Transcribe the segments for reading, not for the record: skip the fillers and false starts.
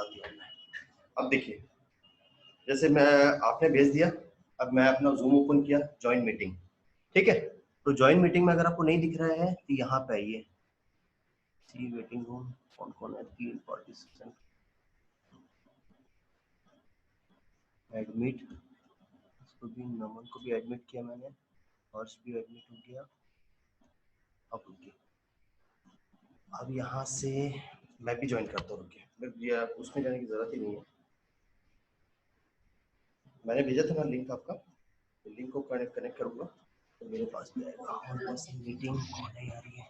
डाल दिया हमने। अब देखिए, जैसे मैं आपने भेज दिया, अब मैं अपना जूम ओपन किया, ज्वाइन मीटिंग, ठीक है। तो ज्वाइन मीटिंग में अगर आपको नहीं दिख रहा है तो यहाँ पे आइए, सी वेटिंग रूम, कौन कौन है, 3 पार्टिसिपेंट, एडमिट, इसको भी, नमन को भी एडमिट किया मैंने, हर्ष भी एडमिट हो गया। अब रुकिए, अब यहाँ से मैं भी ज्वाइन करता हूँ, रुकिए, उसमें जाने की जरूरत ही नहीं है। मैंने भेजा था ना लिंक आपका, तो लिंक को कनेक्ट करूंगा तो मेरे पास भी आएगा। और मीटिंग कौन है यार ये,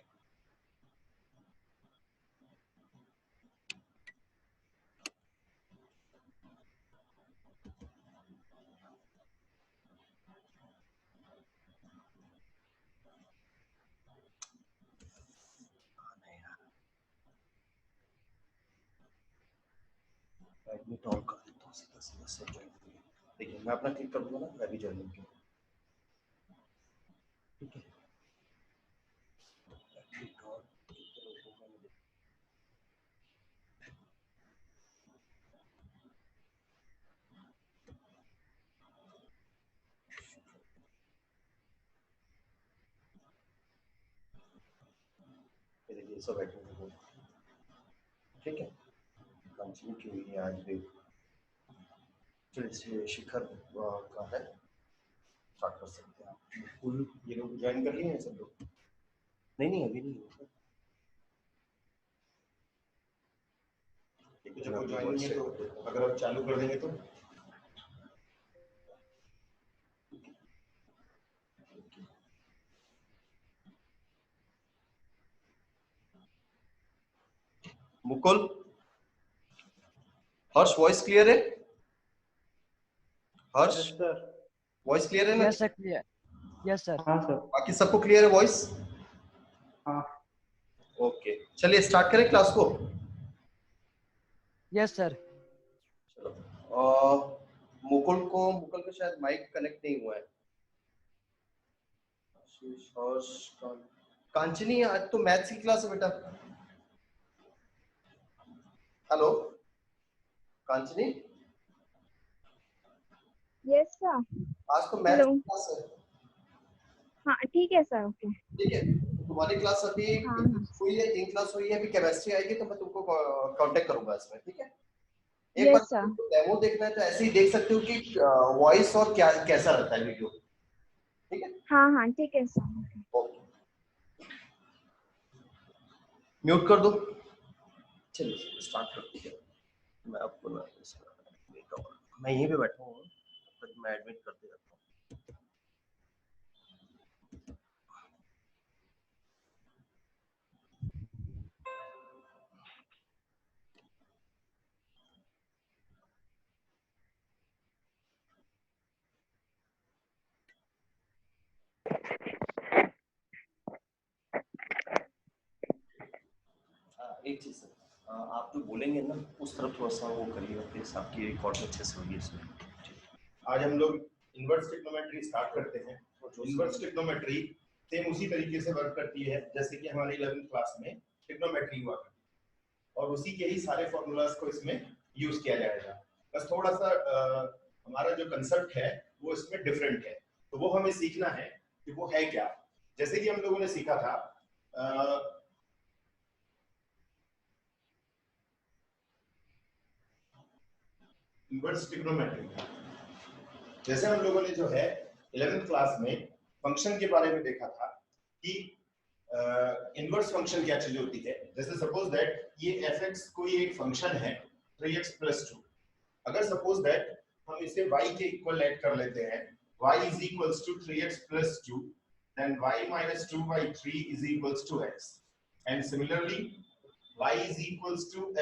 एडमिट ऑन कर देता हूँ, सीधा सीधा सब ज्वाइन करिए। देखिए मैं अपना क्लिक कर दूंगा ना, मैं भी ज्वाइन हो गया, ठीक है। एडमिट ऑन, देखिए सब एडमिट हो, ठीक है। कंटिन्यू की हुई है आज भी, चलिए शिखर का है, स्टार्ट कर सकते हैं आप। फुल ये लोग ज्वाइन कर लिए हैं सब लोग? नहीं नहीं अभी नहीं हुआ। जब ज्वाइन नहीं है तो अगर आप चालू कर देंगे तो मुकुल, हर्ष वॉइस क्लियर है? हर्ष वॉइस क्लियर है ना? Yes sir, clear. Yes sir. हाँ सर। बाकी सबको क्लियर है वॉइस? हाँ। ओके, चलिए स्टार्ट करें क्लास को। Yes sir. चलो, मुकुल का शायद माइक कनेक्ट नहीं हुआ है। कांचनी, आज तो मैथ्स की क्लास है बेटा। हेलो कांचनी। Yes sir. आज तो मैथ्स की क्लास है। हाँ ठीक है सर, ओके। ठीक है, तुम्हारी क्लास अभी हाँ हुई है, 3 क्लास हुई है, अभी केमिस्ट्री आएगी तो मैं तुमको कांटेक्ट करूंगा इसमें, ठीक है। एक बार यस सर। डेमो देखना है तो ऐसे ही देख सकते हो कि वॉइस और क्या कैसा रहता है वीडियो, ठीक है। हाँ हाँ ठीक है सर। ओके, म्यूट कर दो। चलिए स्टार्ट करते हैं। मैं आपको ना मैं यहीं पे बैठा हूँ, तब मैं एडमिट करते रहता हूँ। एक चीज आप जो बोलेंगे ना उस तरफ थोड़ा सा वो करिएगा, प्लीज, आपकी रिकॉर्ड अच्छे से होगी इसमें। आज हम लोग इनवर्स ट्रिग्नोमेट्री स्टार्ट करते हैं। इनवर्स ट्रिग्नोमेट्री सेम उसी तरीके से वर्क करती है जैसे कि हमारी 11th क्लास में ट्रिग्नोमेट्री हुआ करती है, और उसी के ही सारे फॉर्मूलाज को इसमें यूज किया जाएगा। बस थोड़ा सा हमारा जो कंसेप्ट है वो इसमें डिफरेंट है, तो वो हमें सीखना है कि वो है क्या। जैसे कि हम लोगों ने सीखा था इनवर्स ट्रिग्नोमेट्री, जैसे हम लोगों ने जो है 11th क्लास में फंक्शन के बारे में देखा था कि इनवर्स फंक्शन क्या चीज होती है। जैसे सपोज दैट ये fx कोई एक फंक्शन है 3x + 2, अगर सपोज दैट हम इसे y के इक्वल ऐड कर लेते हैं, y = 3x + 2, then y - 2/3 = x, and similarly y =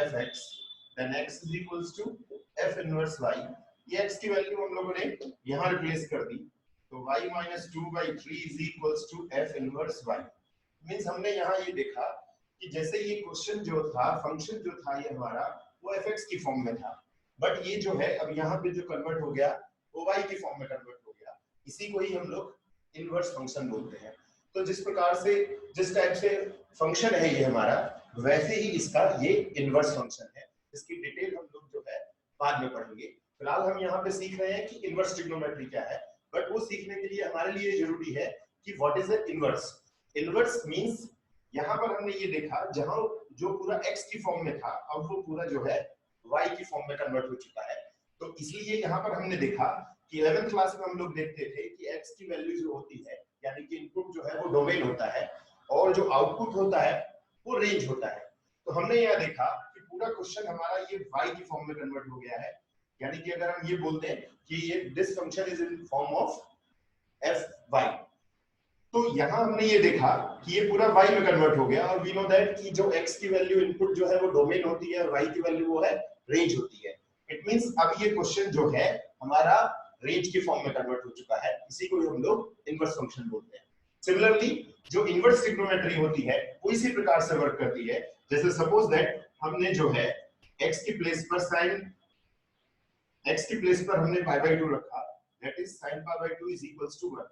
fx, then x = f inverse y। ये x की वैल्यू हम लोगों ने यहाँ रिप्लेस कर दी, तो y - 2/3 = f inverse y। Means हमने यहाँ ये देखा कि जैसे ये क्वेश्चन जो था, फंक्शन जो था ये हमारा वो fx की फॉर्म में था, बट ये जो है अब यहाँ पे जो कन्वर्ट हो गया वो y की फॉर्म में कन्वर्ट हो गया। इसी को ही हम लोग इनवर्स फंक्शन बोलते हैं। तो जिस प्रकार से, जिस टाइप से फंक्शन है ये हमारा, वैसे ही इसका ये इनवर्स फंक्शन है। इसकी डिटेल हम लोग बाद में पढ़ेंगे। फिलहाल हम यहाँ पे सीख रहे हैं कि इनवर्स ट्रिग्नोमेट्री क्या है, बट वो सीखने के लिए हमारे लिए जरूरी है कि what is the inverse. Inverse means यहाँ पर हमने ये देखा जहां जो पूरा x की फॉर्म में था अब वो पूरा जो है y की फॉर्म में कन्वर्ट हो चुका है। तो इसलिए यहाँ पर हमने देखा कि 11th क्लास में हम लोग देखते थे कि x की वैल्यू जो होती है यानी कि इनपुट जो है वो डोमेन होता है और जो आउटपुट होता है वो रेंज होता है। तो हमने यहाँ देखा कि पूरा क्वेश्चन हमारा ये y की फॉर्म में कन्वर्ट हो गया है, यानी कि अगर हम ये बोलते हैं कि ये this function is in form of fy, तो यहाँ हमने ये देखा कि ये पूरा y में कन्वर्ट हो गया और वी नो दैट कि जो x की वैल्यू इनपुट जो है वो डोमेन होती है और y की वैल्यू वो है रेंज होती है। इट मींस अब ये क्वेश्चन जो है हमारा रेंज की फॉर्म में कन्वर्ट हो चुका है, इसी को हम लोग इनवर्स फंक्शन बोलते हैं। सिमिलरली जो इनवर्स ट्रिग्नोमेट्री होती है वो इसी प्रकार से वर्क करती है। जैसे सपोज दैट हमने जो है x की प्लेस पर sin x की प्लेस पर हमने π/2 रखा, that is sin π/2 is equals to 1।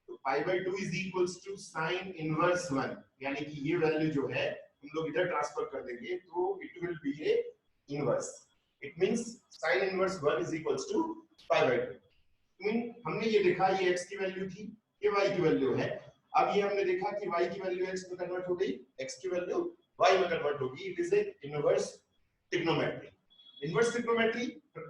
तो π/2 is equals to sin inverse 1, यानी कि ये वैल्यू जो है हम लोग इधर ट्रांसफर कर देंगे तो it will be a inverse. It means sin inverse 1 is equals to π/2। Mean हमने ये देखा ये x की वैल्यू थी, ये y की वैल्यू है। अब ये हमने देखा कि y की वैल्यू x में कन्वर्ट हो गई, x की वैल्यू y में कन्वर्ट होगी। It is a inverse trigonometry. Inverse trigonometry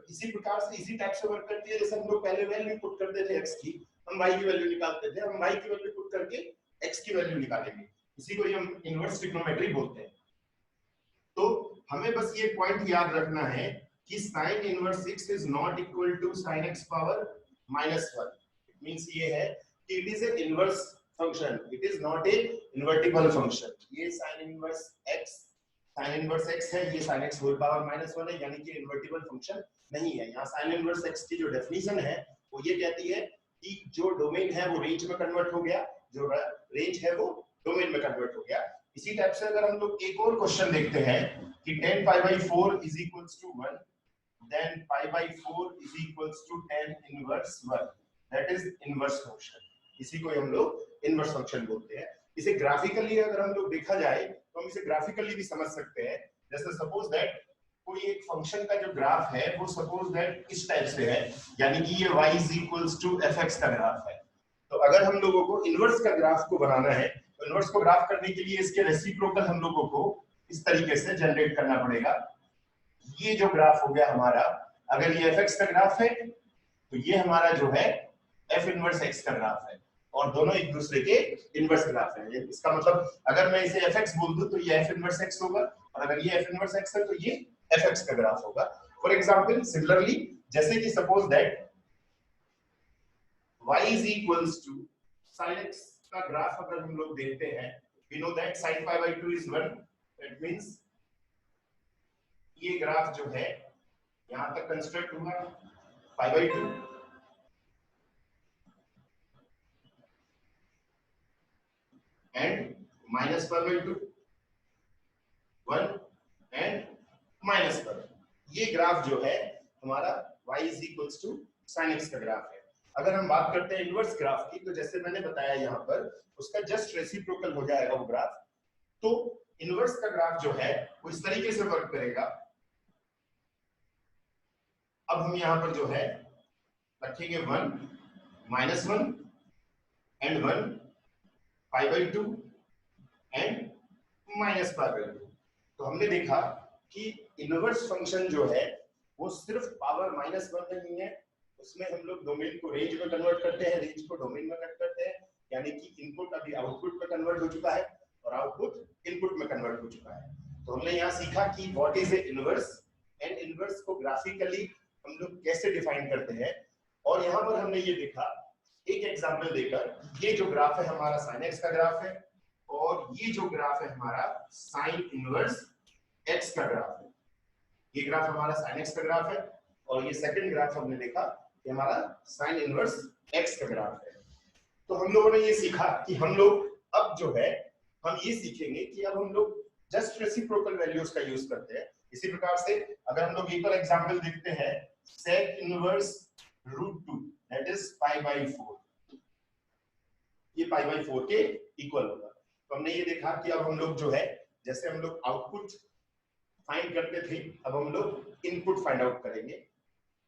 इसी प्रकार से इसी टाइप से वर्क करती है जैसे हम लोग पहले वैल्यू पुट करते थे x की, हम y की वैल्यू निकालते थे, हम y की वैल्यू पुट करके x की वैल्यू निकालेंगे, इसी को हम इनवर्स ट्रिग्नोमेट्री बोलते हैं। तो हमें बस ये पॉइंट याद रखना है कि sin inverse x is not equal to sin x power -1। It means ये है कि it is a inverse function, it is not a invertible function. ये sin इनवर्स x है, ये sin x होल पावर -1 है, यानी कि इनवर्टिबल फंक्शन नहीं है। यहाँ sin इनवर्स x की जो डेफिनेशन है वो ये कहती है कि जो डोमेन है वो रेंज में कन्वर्ट हो गया, जो रेंज है वो डोमेन में कन्वर्ट हो गया। इसी टाइप से अगर हम लोग एक और क्वेश्चन देखते हैं कि 10 π/4 is equals to 1, then π/4 is equals to 10 inverse 1, that is inverse function। इसी को हम लोग इनवर्स फंक्शन बोलते हैं। इसे ग्राफिकली अगर हम लोग देखा जाए तो हम इसे ग्राफिकली भी समझ सकते हैं। जैसे सपोज दैट कोई एक फंक्शन का जो ग्राफ है वो सपोज दैट इस टाइप से है, यानी कि ये y is equals to fx का ग्राफ है। तो अगर हम लोगों को इनवर्स का ग्राफ को बनाना है तो इनवर्स को ग्राफ करने के लिए इसके रेसिप्रोकल हम लोगों को इस तरीके से जनरेट करना पड़ेगा। ये जो ग्राफ हो गया हमारा, अगर ये fx का ग्राफ है तो ये हमारा जो है f इनवर्स x का ग्राफ है और दोनों एक दूसरे के इनवर्स ग्राफ है। इसका मतलब अगर मैं इसे fx बोल दूं तो ये f इनवर्स x होगा और अगर ये f इनवर्स x है तो ये fx का ग्राफ होगा। फॉर एग्जांपल सिमिलरली जैसे कि suppose that y is equals to sin x का ग्राफ अगर हम लोग देखते हैं, we know that sin π/2 is 1, that means ये ग्राफ जो है यहां तक कंस्ट्रक्ट हुआ π/2 एंड माइनस π/2, 1 एंड माइनस पर। ये ग्राफ जो है हमारा y is equals to sin x का ग्राफ है। अगर हम बात करते हैं इनवर्स ग्राफ की तो जैसे मैंने बताया यहाँ पर उसका जस्ट रेसिप्रोकल हो जाएगा वो ग्राफ। तो इनवर्स का ग्राफ जो है वो इस तरीके से वर्क करेगा। अब हम यहाँ पर जो है रखेंगे 1 -1 एंड 1 π/2 एंड माइनस π/2। तो हमने देखा कि इनवर्स फंक्शन जो है वो सिर्फ पावर -1 नहीं है, उसमें हम लोग डोमेन को रेंज में कन्वर्ट करते हैं, रेंज को डोमेन में कन्वर्ट करते हैं, यानी कि इनपुट अभी आउटपुट में कन्वर्ट हो चुका है और आउटपुट इनपुट में कन्वर्ट हो चुका है। तो हमने यहाँ सीखा कि what is a inverse and inverse को ग्राफिकली हम लोग कैसे डिफाइन करते हैं। और यहाँ पर हमने ये देखा एक एग्जांपल देकर, ये जो ग्राफ है हमारा sin x का ग्राफ है और ये जो ग्राफ है हमारा sin इनवर्स x का ग्राफ है। ये ग्राफ हमारा sin x का ग्राफ है और ये सेकंड ग्राफ हमने देखा कि हमारा sin इनवर्स x का ग्राफ है। तो हम लोगों ने ये सीखा कि हम लोग अब जो है हम ये सीखेंगे कि अब हम लोग जस्ट रेसिप्रोकल वैल्यूज का यूज करते हैं। इसी प्रकार से अगर हम लोग एक और एग्जांपल देखते हैं sec इनवर्स √2 दैट इज π/4, ये π/4 के इक्वल होगा। तो हमने ये देखा कि अब हम लोग जो है जैसे हम लोग आउटपुट फाइंड करते थे, अब हम लोग इनपुट फाइंड आउट करेंगे,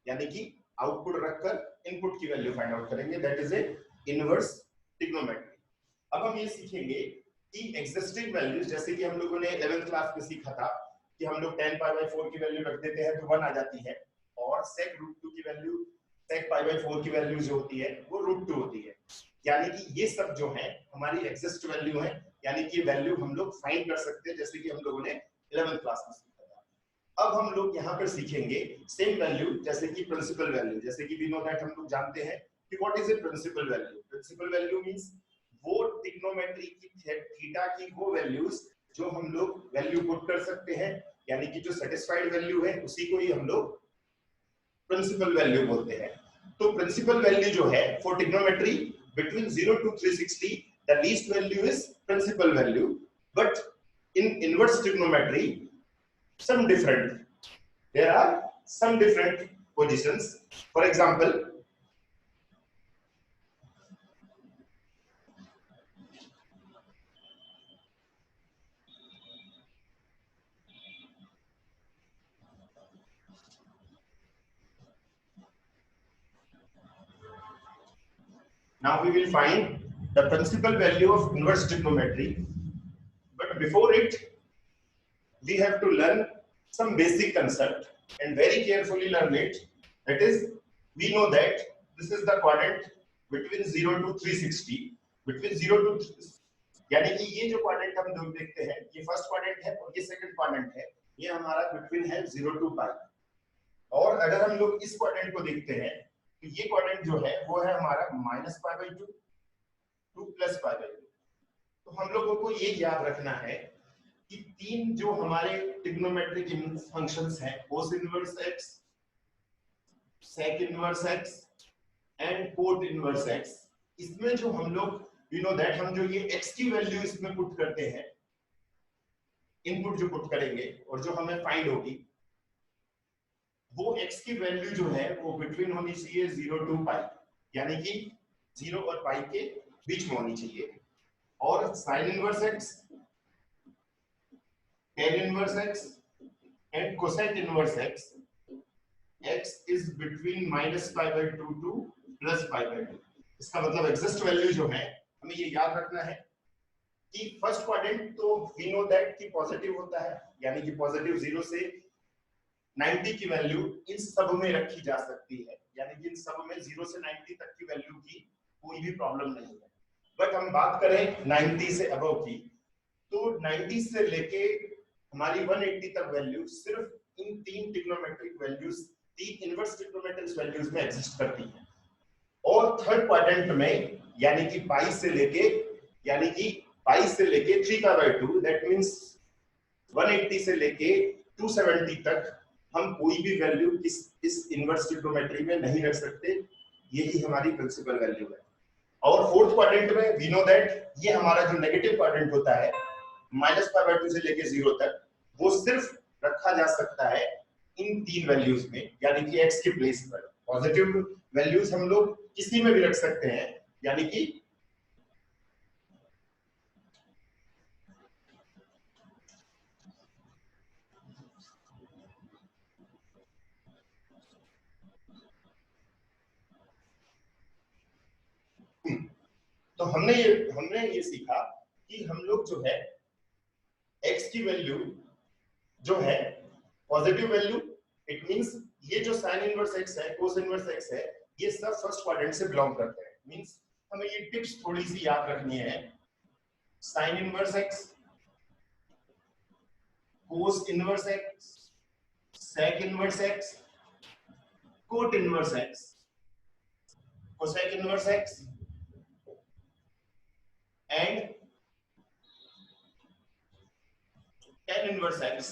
यानी कि आउटपुट रखकर इनपुट की वैल्यू फाइंड आउट करेंगे, that is a inverse trigonometry. अब हम ये सीखेंगे कि एग्जिस्टिंग वैल्यूज, जैसे कि हम लोगों ने 11th क्लास में सीखा था कि हम लोग tan π/4 की वैल्यू रख देते हैं तो 1 आ जाती है, और sec√2 की वैल्यू sec π/4 की वैल्यू जो होती है वो √2 होती है, यानी कि ये सब जो है हमारी एग्जिस्ट वैल्यू है, यानी कि वैल्यू हम लोग फाइंड कर सकते हैं, जैसे कि हम लोगों ने 11th क्लास में सीखा था। अब हम लोग यहाँ पर सीखेंगे सेम वैल्यू, जैसे कि प्रिंसिपल वैल्यू, जैसे कि वी नो दैट हम लोग जानते हैं कि what is a principal value. Principal value means वो ट्रिग्नोमेट्री की थीटा की वो वैल्यूज जो हम लोग वैल्यू पुट कर सकते हैं, यानी कि जो सेटिस्फाइड वैल्यू है उसी को ही हम लोग प्रिंसिपल वैल्यू बोलते हैं। तो प्रिंसिपल वैल्यू जो है for trigonometry between 0 to 360, the least value is principal value, but in inverse trigonometry some different, there are some different positions. For example, now we will find the principal value of inverse trigonometry, but before it we have to learn some basic concept and very carefully learn it. That is, we know that this is the quadrant between 0 to 360, between 0 to यानी कि ये जो quadrant हम लोग देखते हैं, ये first quadrant है और ये सेकंड क्वाड्रेंट है, ये हमारा बिटवीन है 0 to π। और अगर हम लोग इस क्वाड्रेंट को देखते हैं तो ये क्वाड्रेंट जो है वो है हमारा -π/2 to +π/2। तो हम लोगों को ये याद रखना है कि तीन जो हमारे ट्रिग्नोमेट्रिक फंक्शंस हैं, cos inverse x, sec inverse x and cot inverse x, इसमें जो हम लोग वी नो दैट हम जो ये x की वैल्यू इसमें पुट करते हैं, इनपुट जो पुट करेंगे और जो हमें फाइंड होगी, वो x की वैल्यू जो है वो बिटवीन होनी चाहिए 0 to π, यानी कि 0 और π के बीच में होनी चाहिए। और sin inverse x, tan inverse x and cosec inverse x, x is between -π/2 to +π/2। इसका मतलब एग्जिस्ट वैल्यू जो है हमें ये याद रखना है कि फर्स्ट क्वाड्रेंट तो वी नो दैट कि पॉजिटिव होता है, यानी कि पॉजिटिव 0 से 90 की वैल्यू इन सब में रखी जा सकती है, यानी कि इन सब में 0 से 90 तक की वैल्यू की कोई भी प्रॉब्लम नहीं है। बट हम बात करें 90 से अबव की, तो 90 से लेके हमारी 180 तक वैल्यू सिर्फ इन तीन ट्रिग्नोमेट्रिक वैल्यूज, तीन इनवर्स ट्रिग्नोमेट्रिक वैल्यूज में एग्जिस्ट करती है। और थर्ड क्वाड्रेंट में यानी कि पाई से लेके 3π/2, दैट मींस 180 से लेके 270 तक हम कोई भी वैल्यू इस इनवर्स ट्रिग्नोमेट्री में नहीं रख सकते, यही हमारी प्रिंसिपल वैल्यू है। और फोर्थ क्वाड्रेंट में वी नो दैट ये हमारा जो नेगेटिव क्वाड्रेंट होता है -π/2 से लेके 0 तक, वो सिर्फ रखा जा सकता है इन तीन वैल्यूज में, यानी कि x के प्लेस पर। पॉजिटिव वैल्यूज हम लोग किसी में भी रख सकते हैं, यानी कि तो हमने ये सीखा कि हम लोग जो है x की वैल्यू जो है पॉजिटिव वैल्यू, इट मींस ये जो sin इनवर्स x है, cos इनवर्स x है, ये सब फर्स्ट क्वाड्रेंट से बिलोंग करते हैं। मींस हमें ये टिप्स थोड़ी सी याद रखनी है। sin inverse x, cos inverse x, sec inverse x, cot inverse x, cosec inverse x and tan inverse x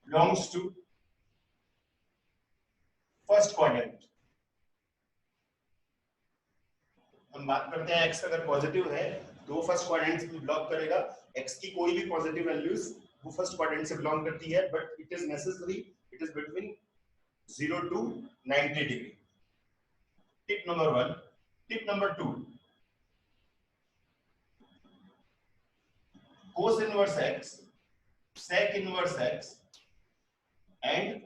belongs to first quadrant। हम बात करते हैं x अगर पॉजिटिव है तो फर्स्ट क्वाड्रेंट से बिलोंग करेगा, x की कोई भी पॉजिटिव वैल्यूज वो फर्स्ट क्वाड्रेंट से बिलोंग करती है, but it is necessary, it is between 0 to 90 degree. Tip number 1। Tip number 2, cos inverse x sec inverse x and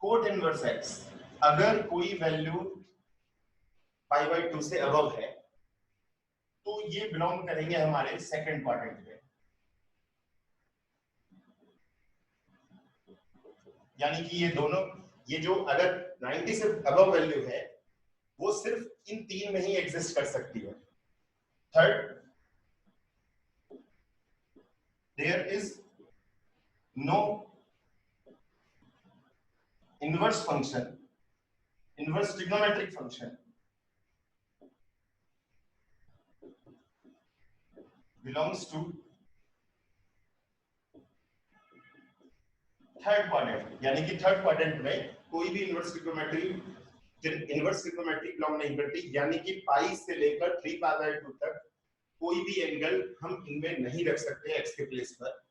quote inverse x अगर कोई वैल्यू पाई बाई 2 से above है तो ये बिलोंग करेंगे हमारे सेकंड क्वाड्रेंट में। यानी कि ये दोनों, ये जो अगर 90 से अबव वैल्यू है वो सिर्फ इन तीन में ही एग्जिस्ट कर सकती है। Third, there is no inverse function, inverse trigonometric function belongs to third quadrant. यानी कि थर्ड क्वाड्रेंट में कोई भी इनवर्स ट्रिग्नोमेट्री बिलोंग नहीं करती। यानी कि पाई से लेकर 3π/2 तक कोई भी एंगल हम इनमें नहीं रख सकते एक्स के प्लेस पर।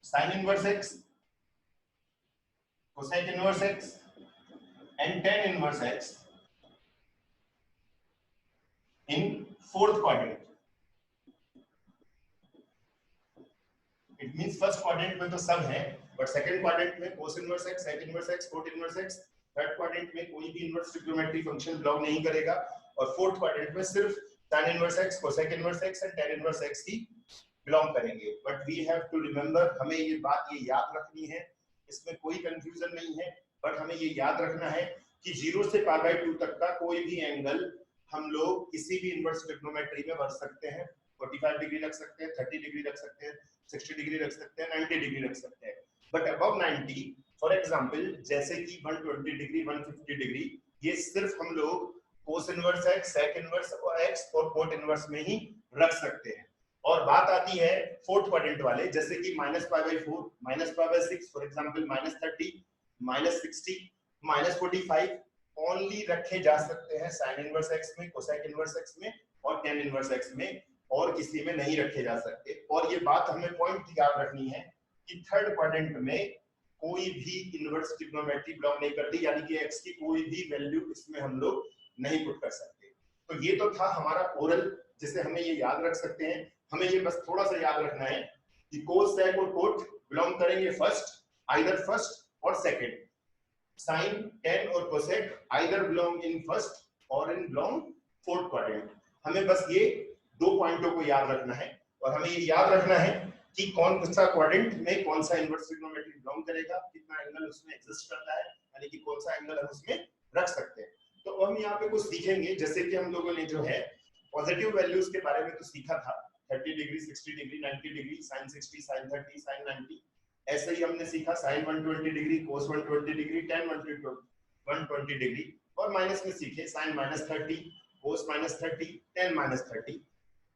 Sign inverse x, cosec inverse x and tan inverse x in fourth quadrant. It means first quadrant में तो सब है, but second quadrant में cos inverse x, sec inverse x, cot inverse x, third quadrant में कोई भी inverse trigonometry function belong नहीं करेगा, और fourth quadrant में सिर्फ tan inverse x, cosec inverse x and tan inverse x he belong करेंगे। But we have to remember, हमें ये बात ये याद रखनी है, इसमें कोई confusion नहीं है, but हमें ये याद रखना है कि 0 से π/2 तक का कोई भी एंगल हम लोग किसी भी इनवर्स ट्रिग्नोमेट्री में रख सकते हैं। 45 डिग्री रख सकते हैं, 30 डिग्री रख सकते हैं, 60 डिग्री रख सकते हैं, 90 डिग्री रख सकते हैं। बट अबव 90, फॉर एग्जांपल जैसे कि 120 डिग्री, 150 डिग्री, ये सिर्फ हम लोग cos inverse x, sec inverse x और कोट इनवर्स में ही रख सकते हैं। और बात आती है फोर्थ क्वाड्रेंट वाले, जैसे कि -π/4, -π/6, फॉर एग्जांपल -30, -60, -45 ओनली रखे जा सकते हैं साइन इनवर्स एक्स में, कोसेक इनवर्स एक्स में और टेन इनवर्स एक्स में, और किसी में नहीं रखे जा सकते। और ये बात हमें पॉइंट याद रखनी है कि थर्ड क्वाड्रेंट में कोई भी इनवर्स ट्रिग्नोमेट्री बिलोंग नहीं करती, यानी कि एक्स की कोई भी वैल्यू इसमें हम लोग नहीं पुट कर सकते। तो ये तो था हमारा ओरल, जिसे हमें ये याद रख सकते हैं। हमें ये बस थोड़ा सा याद रखना है कि कोस, सेक और कोट बिलोंग करेंगे फर्स्ट, आइदर फर्स्ट और सेकंड। साइन, टेन और cosec either belong in first और इन बिलोंग फोर्थ क्वाड्रेंट। हमें बस ये दो पॉइंटों को याद रखना है, और हमें ये याद रखना है कि कौन सा क्वाड्रेंट में कौन सा इनवर्स ट्रिग्नोमेट्री बिलोंग करेगा, कितना एंगल उसमें एग्जिस्ट करता है, यानी कि कौन सा एंगल हम उसमें रख सकते हैं। तो हम यहाँ पे कुछ सीखेंगे, जैसे कि हम लोगों ने जो है पॉजिटिव वैल्यूज के बारे में तो सीखा था, 30 degree, 60 degree, 90 degree, sine 60, sine 30, sine 90। ऐसे ही हमने सीखा sine 120 degree, cos 120 degree, tan 120 degree, और माइनस में सीखे साइन -30, कोस -30, टेन -30।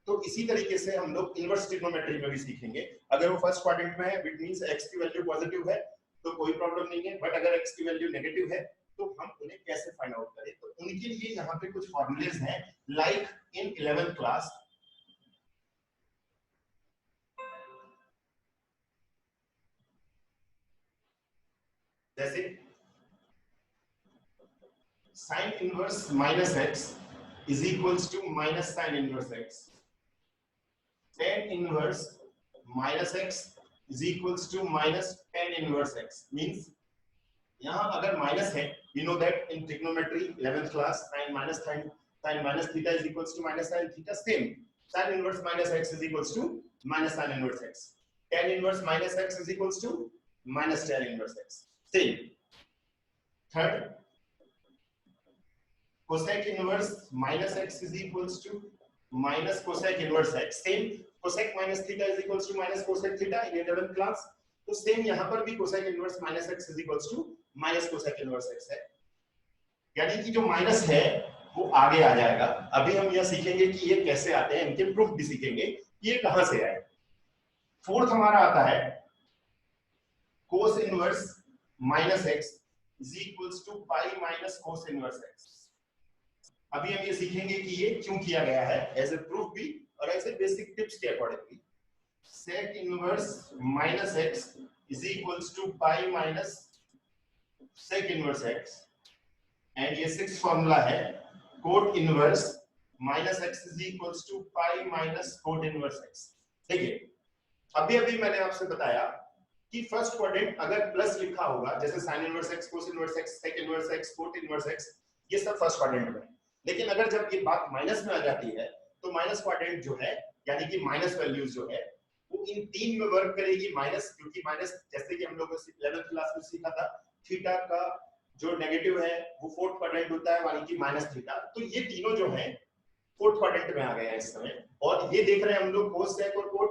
तो इसी तरीके से हम लोग इनवर्स ट्रिग्नोमेट्री में भी सीखेंगे। अगर वो फर्स्ट क्वाड्रेंट में है, इट मींस एक्स की वैल्यू पॉजिटिव है तो कोई प्रॉब्लम नहीं है, बट अगर एक्स की वैल्यू नेगेटिव है तो हम उन्हें कैसे फाइंड आउट करें। तो उनके लिए यहाँ पे कुछ फॉर्मूलेज हैं, लाइक इन 11th क्लास। जैसे sine inverse -x is equals to minus sine inverse x, tan inverse -x is equals to minus tan inverse x। Means यहां अगर माइनस है, we know that in trigonometry 11th class sin minus theta is equals to minus sin theta, same sin inverse -x is equals to minus sin inverse x, tan inverse -x is equals to minus tan inverse x, same. Third, cosec inverse -x is equals to minus cosec inverse x, same cosec minus theta is equals to minus cosec theta in 11th class। तो same यहां पर भी cosec inverse -x is equals to minus cosec inverse x है, यानी कि जो minus है वो आगे आ जाएगा। अभी हम यह सीखेंगे कि ये कैसे आते हैं, इनके प्रूफ भी सीखेंगे कि ये कहां से आए। फोर्थ हमारा आता है cos inverse -x is equals to pi minus cos inverse x। अभी हम ये सीखेंगे कि ये क्यों किया गया है, एज ए प्रूफ भी और एज ए बेसिक टिप्स के accordingly. sec inverse -x is equals to pi minus sec inverse x, and ये सिक्स फॉर्मूला है cot inverse minus x is equals to pi minus cot inverse x. देखिए अभी अभी मैंने आपसे बताया कि फर्स्ट क्वाड्रेंट अगर प्लस लिखा होगा, जैसे sine inverse x, cos inverse x, sec inverse x, cot inverse x, ये सब फर्स्ट क्वाड्रेंट में। लेकिन अगर जब ये बात माइनस में आ जाती है तो माइनस क्वाड्रेंट जो है, यानी कि माइनस वैल्यूज जो है वो इन तीन में वर्क करेगी। माइनस, क्योंकि माइनस जैसे कि हम लोगों ने 11th क्लास में सीखा था, थीटा का जो नेगेटिव है वो फोर्थ क्वाड्रेंट होता है, यानी कि माइनस थीटा। तो ये तीनों जो है फोर्थ क्वाड्रेंट में आ गए हैं इस समय। और ये देख रहे हैं हम लोग कोस, सेक और कोट।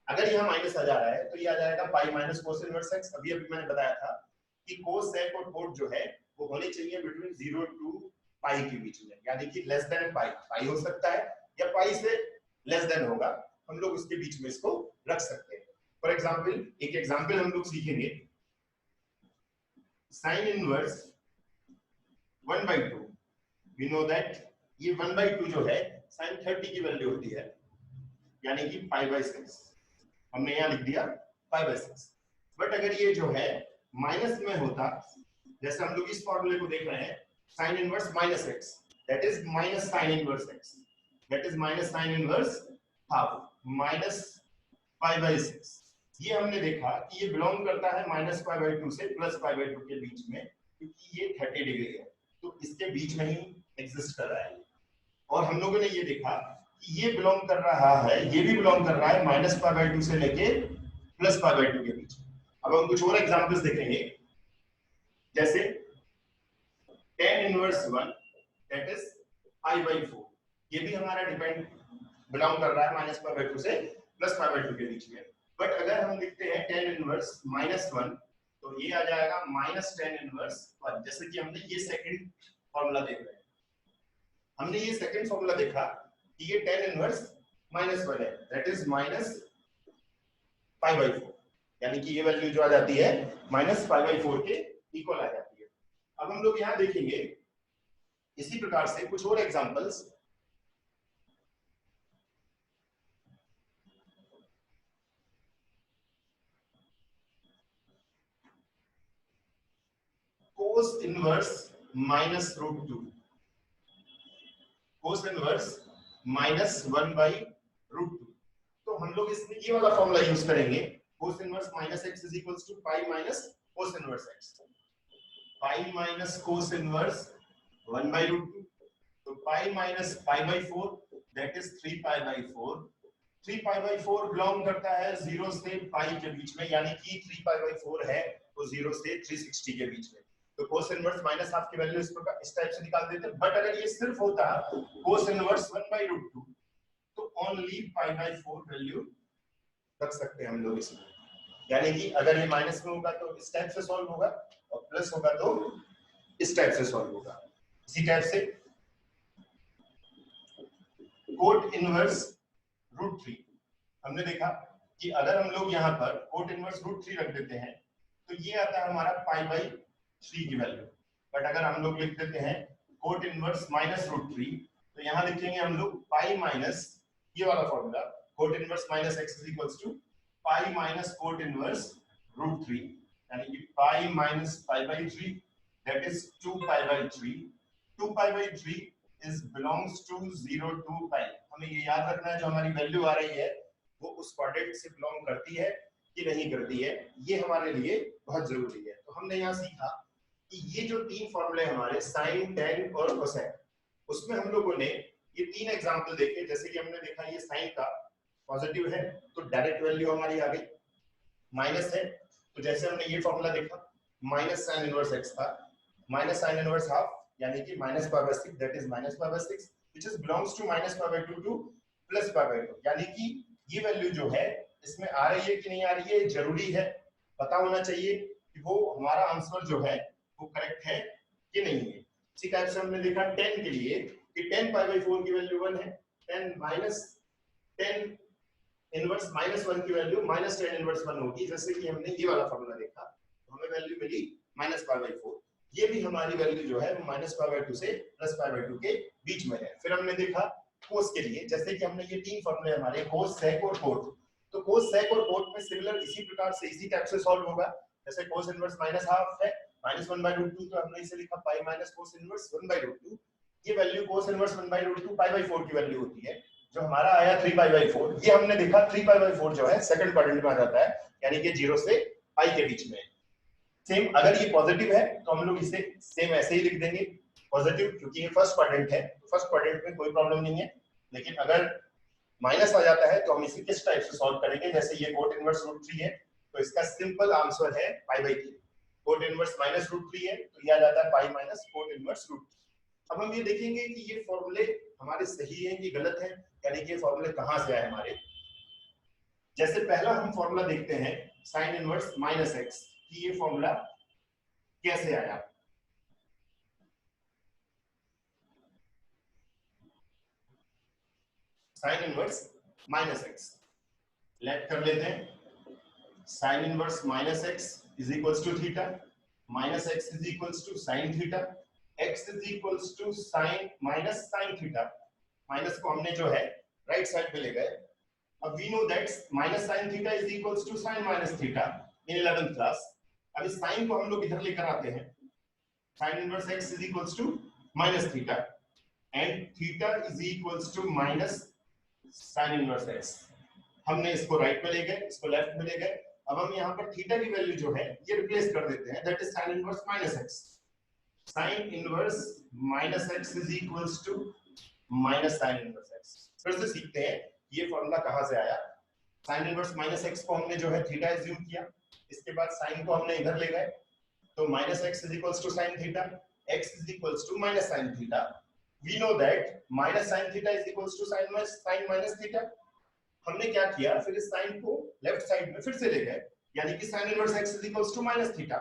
अगर यहाँ माइनस आ जा रहा है तो ये आ जाएगा पाई माइनस कोस इनवर्स एक्स। अभी अभी मैंने बताया था कि कोस, सेक और कोट जो है वो होने चाहिए बिटवीन 0 टू पाई के बीच में, यानी कि लेस देन पाई। पाई हो सकता है या पाई से लेस देन होगा, हम लोग उसके बीच में इसको रख सकते हैं। फॉर एग्जांपल, एक एग्जांपल हम लोग सीखेंगे, sine inverse 1/2। We know that ये 1/2 जो है साइन 30 की वैल्यू होती है, यानी कि π/6। हमने यहाँ लिख दिया π/6। बट अगर ये जो है माइनस में होता, जैसे हम लोग इस फॉर्मूले को देख रहे हैं, sine inverse minus X, that is minus sine inverse X, that is minus sine inverse half minus π/6। ये हमने देखा कि ये बिलोंग करता है माइनस π/2 से प्लस π/2 के बीच में, क्योंकि ये 30 डिग्री है तो इसके बीच में ही एग्जिस्ट कर रहा है। और हम लोगों ने ये देखा कि ये बिलोंग कर रहा है, ये भी बिलोंग कर रहा है माइनस π/2 से लेके प्लस π/2 के बीच। अब हम कुछ और एग्जांपल्स देखेंगे, जैसे tan इनवर्स 1 दैट इज π/4। ये भी हमारा डिपेंड बिलोंग कर रहा है माइनस π/2 से प्लस π/2 के बीच में। बट अगर हम लिखते हैं tan इनवर्स -1 तो ये आ जाएगा माइनस tan इनवर्स 1। जैसे कि हमने ये सेकंड फॉर्मूला देख रहे हैं, हमने ये सेकंड फॉर्मूला देखा कि ये tan इनवर्स -1 है, दैट इज माइनस π/4, यानी कि ये वैल्यू जो आ जाती है माइनस π/4 के इक्वल आ जाती है। अब हम लोग यहाँ देखेंगे इसी प्रकार से कुछ और examples. cos inverse -√2, cos inverse -1/√2। तो हम लोग इसमें ये वाला फॉर्मूला यूज करेंगे, cos inverse -x is equals to pi minus cos inverse x। Pi minus cos inverse 1/√2, तो pi minus π/4 that is 3π/4। 3π/4 belong करता है 0 से पाई के बीच में, यानी कि 3π/4 है तो 0 से 360 के बीच में। तो cos इनवर्स माइनस हाफ की वैल्यू इस प्रकार इस टाइप से निकाल देते हैं। बट अगर ये सिर्फ होता cos इनवर्स 1/√2 तो ओनली π/4 वैल्यू रख सकते हैं हम लोग इसमें, यानी कि अगर ये माइनस में होगा तो इस टाइप से सॉल्व होगा और प्लस होगा तो इस टाइप से सॉल्व होगा। इसी टाइप से कोट इनवर्स √3, हमने देखा कि अगर हम लोग यहाँ पर कोट इनवर्स √3 रख देते हैं तो ये आता है हमारा π/3 की वैल्यू। बट अगर हम लोग लिख देते हैं कोट इनवर्स -√3 तो यहाँ लिखेंगे हम लोग पाई माइनस ये वाला formula, cot inverse -x is equals to pi minus cot inverse √3, यानी कि pi minus π/3 that is 2π/3। 2π/3 is belongs to 0 to pi. हमें ये याद रखना है जो हमारी वैल्यू आ रही है वो उस क्वाड्रेंट से बिलोंग करती है कि नहीं करती है, ये हमारे लिए बहुत जरूरी है। तो हमने यहाँ सीखा कि ये जो तीन फॉर्मूले हमारे साइन, tan और कोसेक, उसमें हम लोगों ने ये तीन एग्जांपल देखे। जैसे कि हमने देखा ये साइन का पॉजिटिव है तो डायरेक्ट वैल्यू हमारी आ गई, माइनस है तो जैसे हमने ये फॉर्मूला देखा माइनस साइन इनवर्स x था, माइनस साइन इनवर्स हाफ यानी कि minus π/6 that is minus π/6 which is belongs to minus π/2 to plus π/2, यानी कि ये वैल्यू जो है इसमें आ रही है कि नहीं आ रही है, जरूरी है पता होना चाहिए कि वो हमारा आंसर जो है वो करेक्ट है कि नहीं है। इसी टाइप से हमने देखा tan के लिए कि tan π/4 की वैल्यू 1 है, tan इनवर्स -1 की वैल्यू माइनस tan इनवर्स 1 होगी। जैसे कि हमने ये वाला फॉर्मूला देखा तो हमें वैल्यू मिली -π/4, ये भी हमारी वैल्यू जो है -π/2 से +π/2 के बीच में है। फिर हमने देखा कोस के लिए, जैसे कि हमने ये तीन फॉर्मूले हमारे कोस, सेक और कोट, तो कोस, सेक और कोट में सिमिलर इसी प्रकार से इसी टाइप से सॉल्व होगा। जैसे कोस इनवर्स -½ है -1/√2 तो हमने इसे लिखा पाई माइनस कोस इनवर्स 1/√2। ये वैल्यू cos इनवर्स 1/√2 π/4 की वैल्यू होती है, जो हमारा आया 3 π/4। ये हमने देखा 3 π/4 जो है सेकंड क्वाड्रेंट में आ जाता है, यानी कि 0 से पाई के बीच में। सेम अगर ये पॉजिटिव है तो हम लोग इसे सेम ऐसे ही लिख देंगे पॉजिटिव, क्योंकि ये फर्स्ट क्वाड्रेंट है, फर्स्ट क्वाड्रेंट में कोई प्रॉब्लम नहीं है। लेकिन अगर माइनस आ जाता है तो हम इसे किस टाइप से सॉल्व करेंगे, जैसे ये कोट इनवर्स √3 है तो इसका सिंपल आंसर है π/3। कोट इनवर्स -√3 है तो ये आ जाता है पाई माइनस कोट इनवर्स √3। अब हम ये देखेंगे कि ये फॉर्मूले हमारे सही हैं कि गलत हैं, यानी कि ये फॉर्मूले कहां से आए हमारे। जैसे पहला हम फॉर्मूला देखते हैं sin इनवर्स -x कि ये फॉर्मूला कैसे आया। sin इनवर्स -x लेट कर लेते हैं। sin inverse -x is equals to theta, -x is equals to sin theta, x is equals to sin minus sin theta. Minus को हमने जो है राइट साइड पे ले गए। अब we know that minus sin theta is equals to sin minus theta in 11th class. अब इस sin को हम लोग इधर लेकर आते हैं, sin inverse x is equals to minus theta and theta is equals to minus sin inverse x। हमने इसको राइट में ले गए, इसको लेफ्ट में ले गए। अब हम यहाँ पर थीटा की वैल्यू जो है ये रिप्लेस कर देते हैं, that is sin inverse -x। sin inverse -x is equals to minus sin inverse x। फिर से सीखते हैं ये फॉर्मूला कहां से आया। sin इनवर्स -x को हमने जो है थीटा एज्यूम किया, इसके बाद sin को हमने इधर ले गए तो -x is equals to sin theta, x is equals to minus sin theta. We know that minus sin theta is equals to sin minus theta. हमने क्या किया, फिर इस साइन को लेफ्ट साइड में फिर से ले गए, यानी कि sin inverse x is equals to minus theta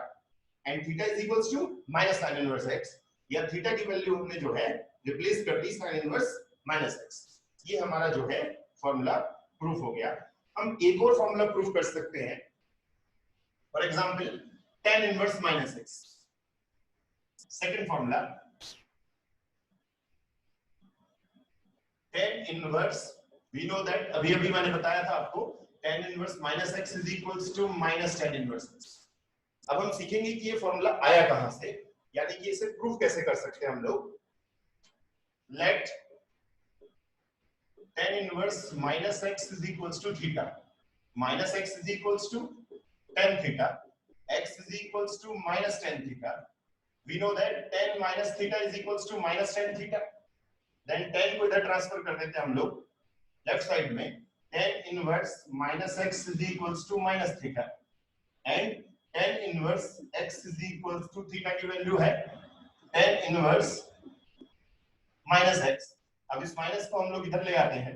and theta is equals to minus sin inverse x। या थीटा की वैल्यू हमने जो है रिप्लेस कर दी sin इनवर्स -x। ये हमारा जो है फॉर्मूला प्रूफ हो गया। हम एक और फॉर्मूला प्रूफ कर सकते हैं, for example tan inverse -x। Second formula tan inverse, we know that अभी अभी मैंने बताया था आपको tan inverse -x is equals to minus tan inverse x। अब हम सीखेंगे कि ये फॉर्मूला आया कहां से, यानी कि इसे प्रूफ कैसे कर सकते हैं हम लोग। Let tan inverse -x is equals to theta, -x is equals to tan theta, x is equals to minus tan theta. We know that tan minus theta is equals to minus tan theta. Then tan को इधर transfer कर देते हैं हम लोग left side में, tan inverse -x is equals to minus theta and tan inverse x is equals to theta की value है tan इनवर्स -x। अब इस माइनस को हम लोग इधर ले आते हैं,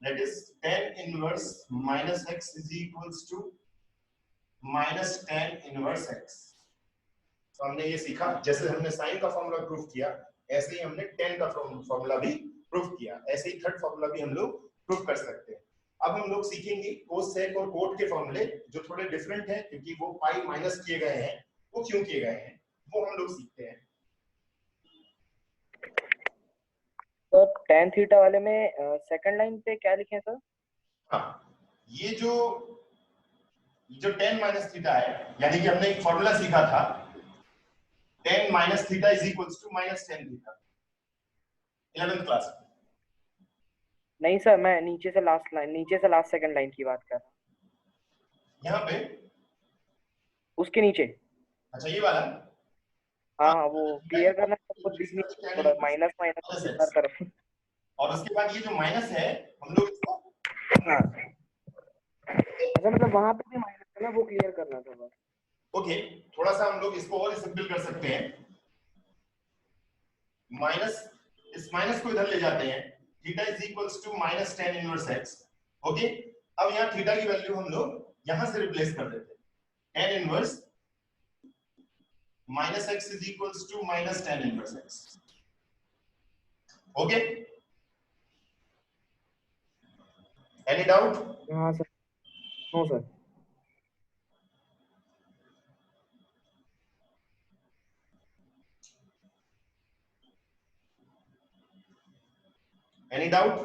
that is tan inverse -x is equals to minus tan inverse x। तो हमने ये सीखा, जैसे हमने साइन का फॉर्मूला प्रूफ किया ऐसे ही हमने tan का फॉर्मूला भी प्रूफ किया, ऐसे ही थर्ड फॉर्मूला भी हम लोग प्रूफ कर सकते हैं। अब हम लोग सीखेंगे कोसेक और कोट के फॉर्मूले जो थोड़े डिफरेंट हैं, क्योंकि वो पाई माइनस किए गए हैं, वो क्यों किए गए हैं वो हम लोग सीखते हैं। तो tan थीटा वाले में सेकंड लाइन पे क्या लिखे हैं सर? हाँ, ये जो tan माइनस थीटा है, यानी कि हमने एक फॉर्मूला सीखा था tan minus theta is equals to minus tan theta 11th class में। नहीं सर, मैं नीचे से लास्ट सेकंड लाइन की बात कर रहा हूँ। यहाँ पे उसके नीचे, अच्छा ये वाला, हाँ वो क्लियर करना सबको दिख नहीं, थोड़ा माइनस हर तरफ। और उसके बाद ये जो माइनस है हम लोग इसको, हाँ अच्छा, मतलब वहां पे भी माइनस है ना, वो क्लियर करना था बस। ओके, थोड़ा सा हम लोग इसको और सिंपल कर सकते हैं। माइनस, इस माइनस को इधर ले जाते हैं, theta is equals to minus tan inverse x। Okay, अब यहाँ थीटा की वैल्यू हम लोग यहां से रिप्लेस कर देते हैं, tan inverse minus x is equals to minus tan inverse x। Okay, any doubt? हाँ sir, no sir. Any doubt?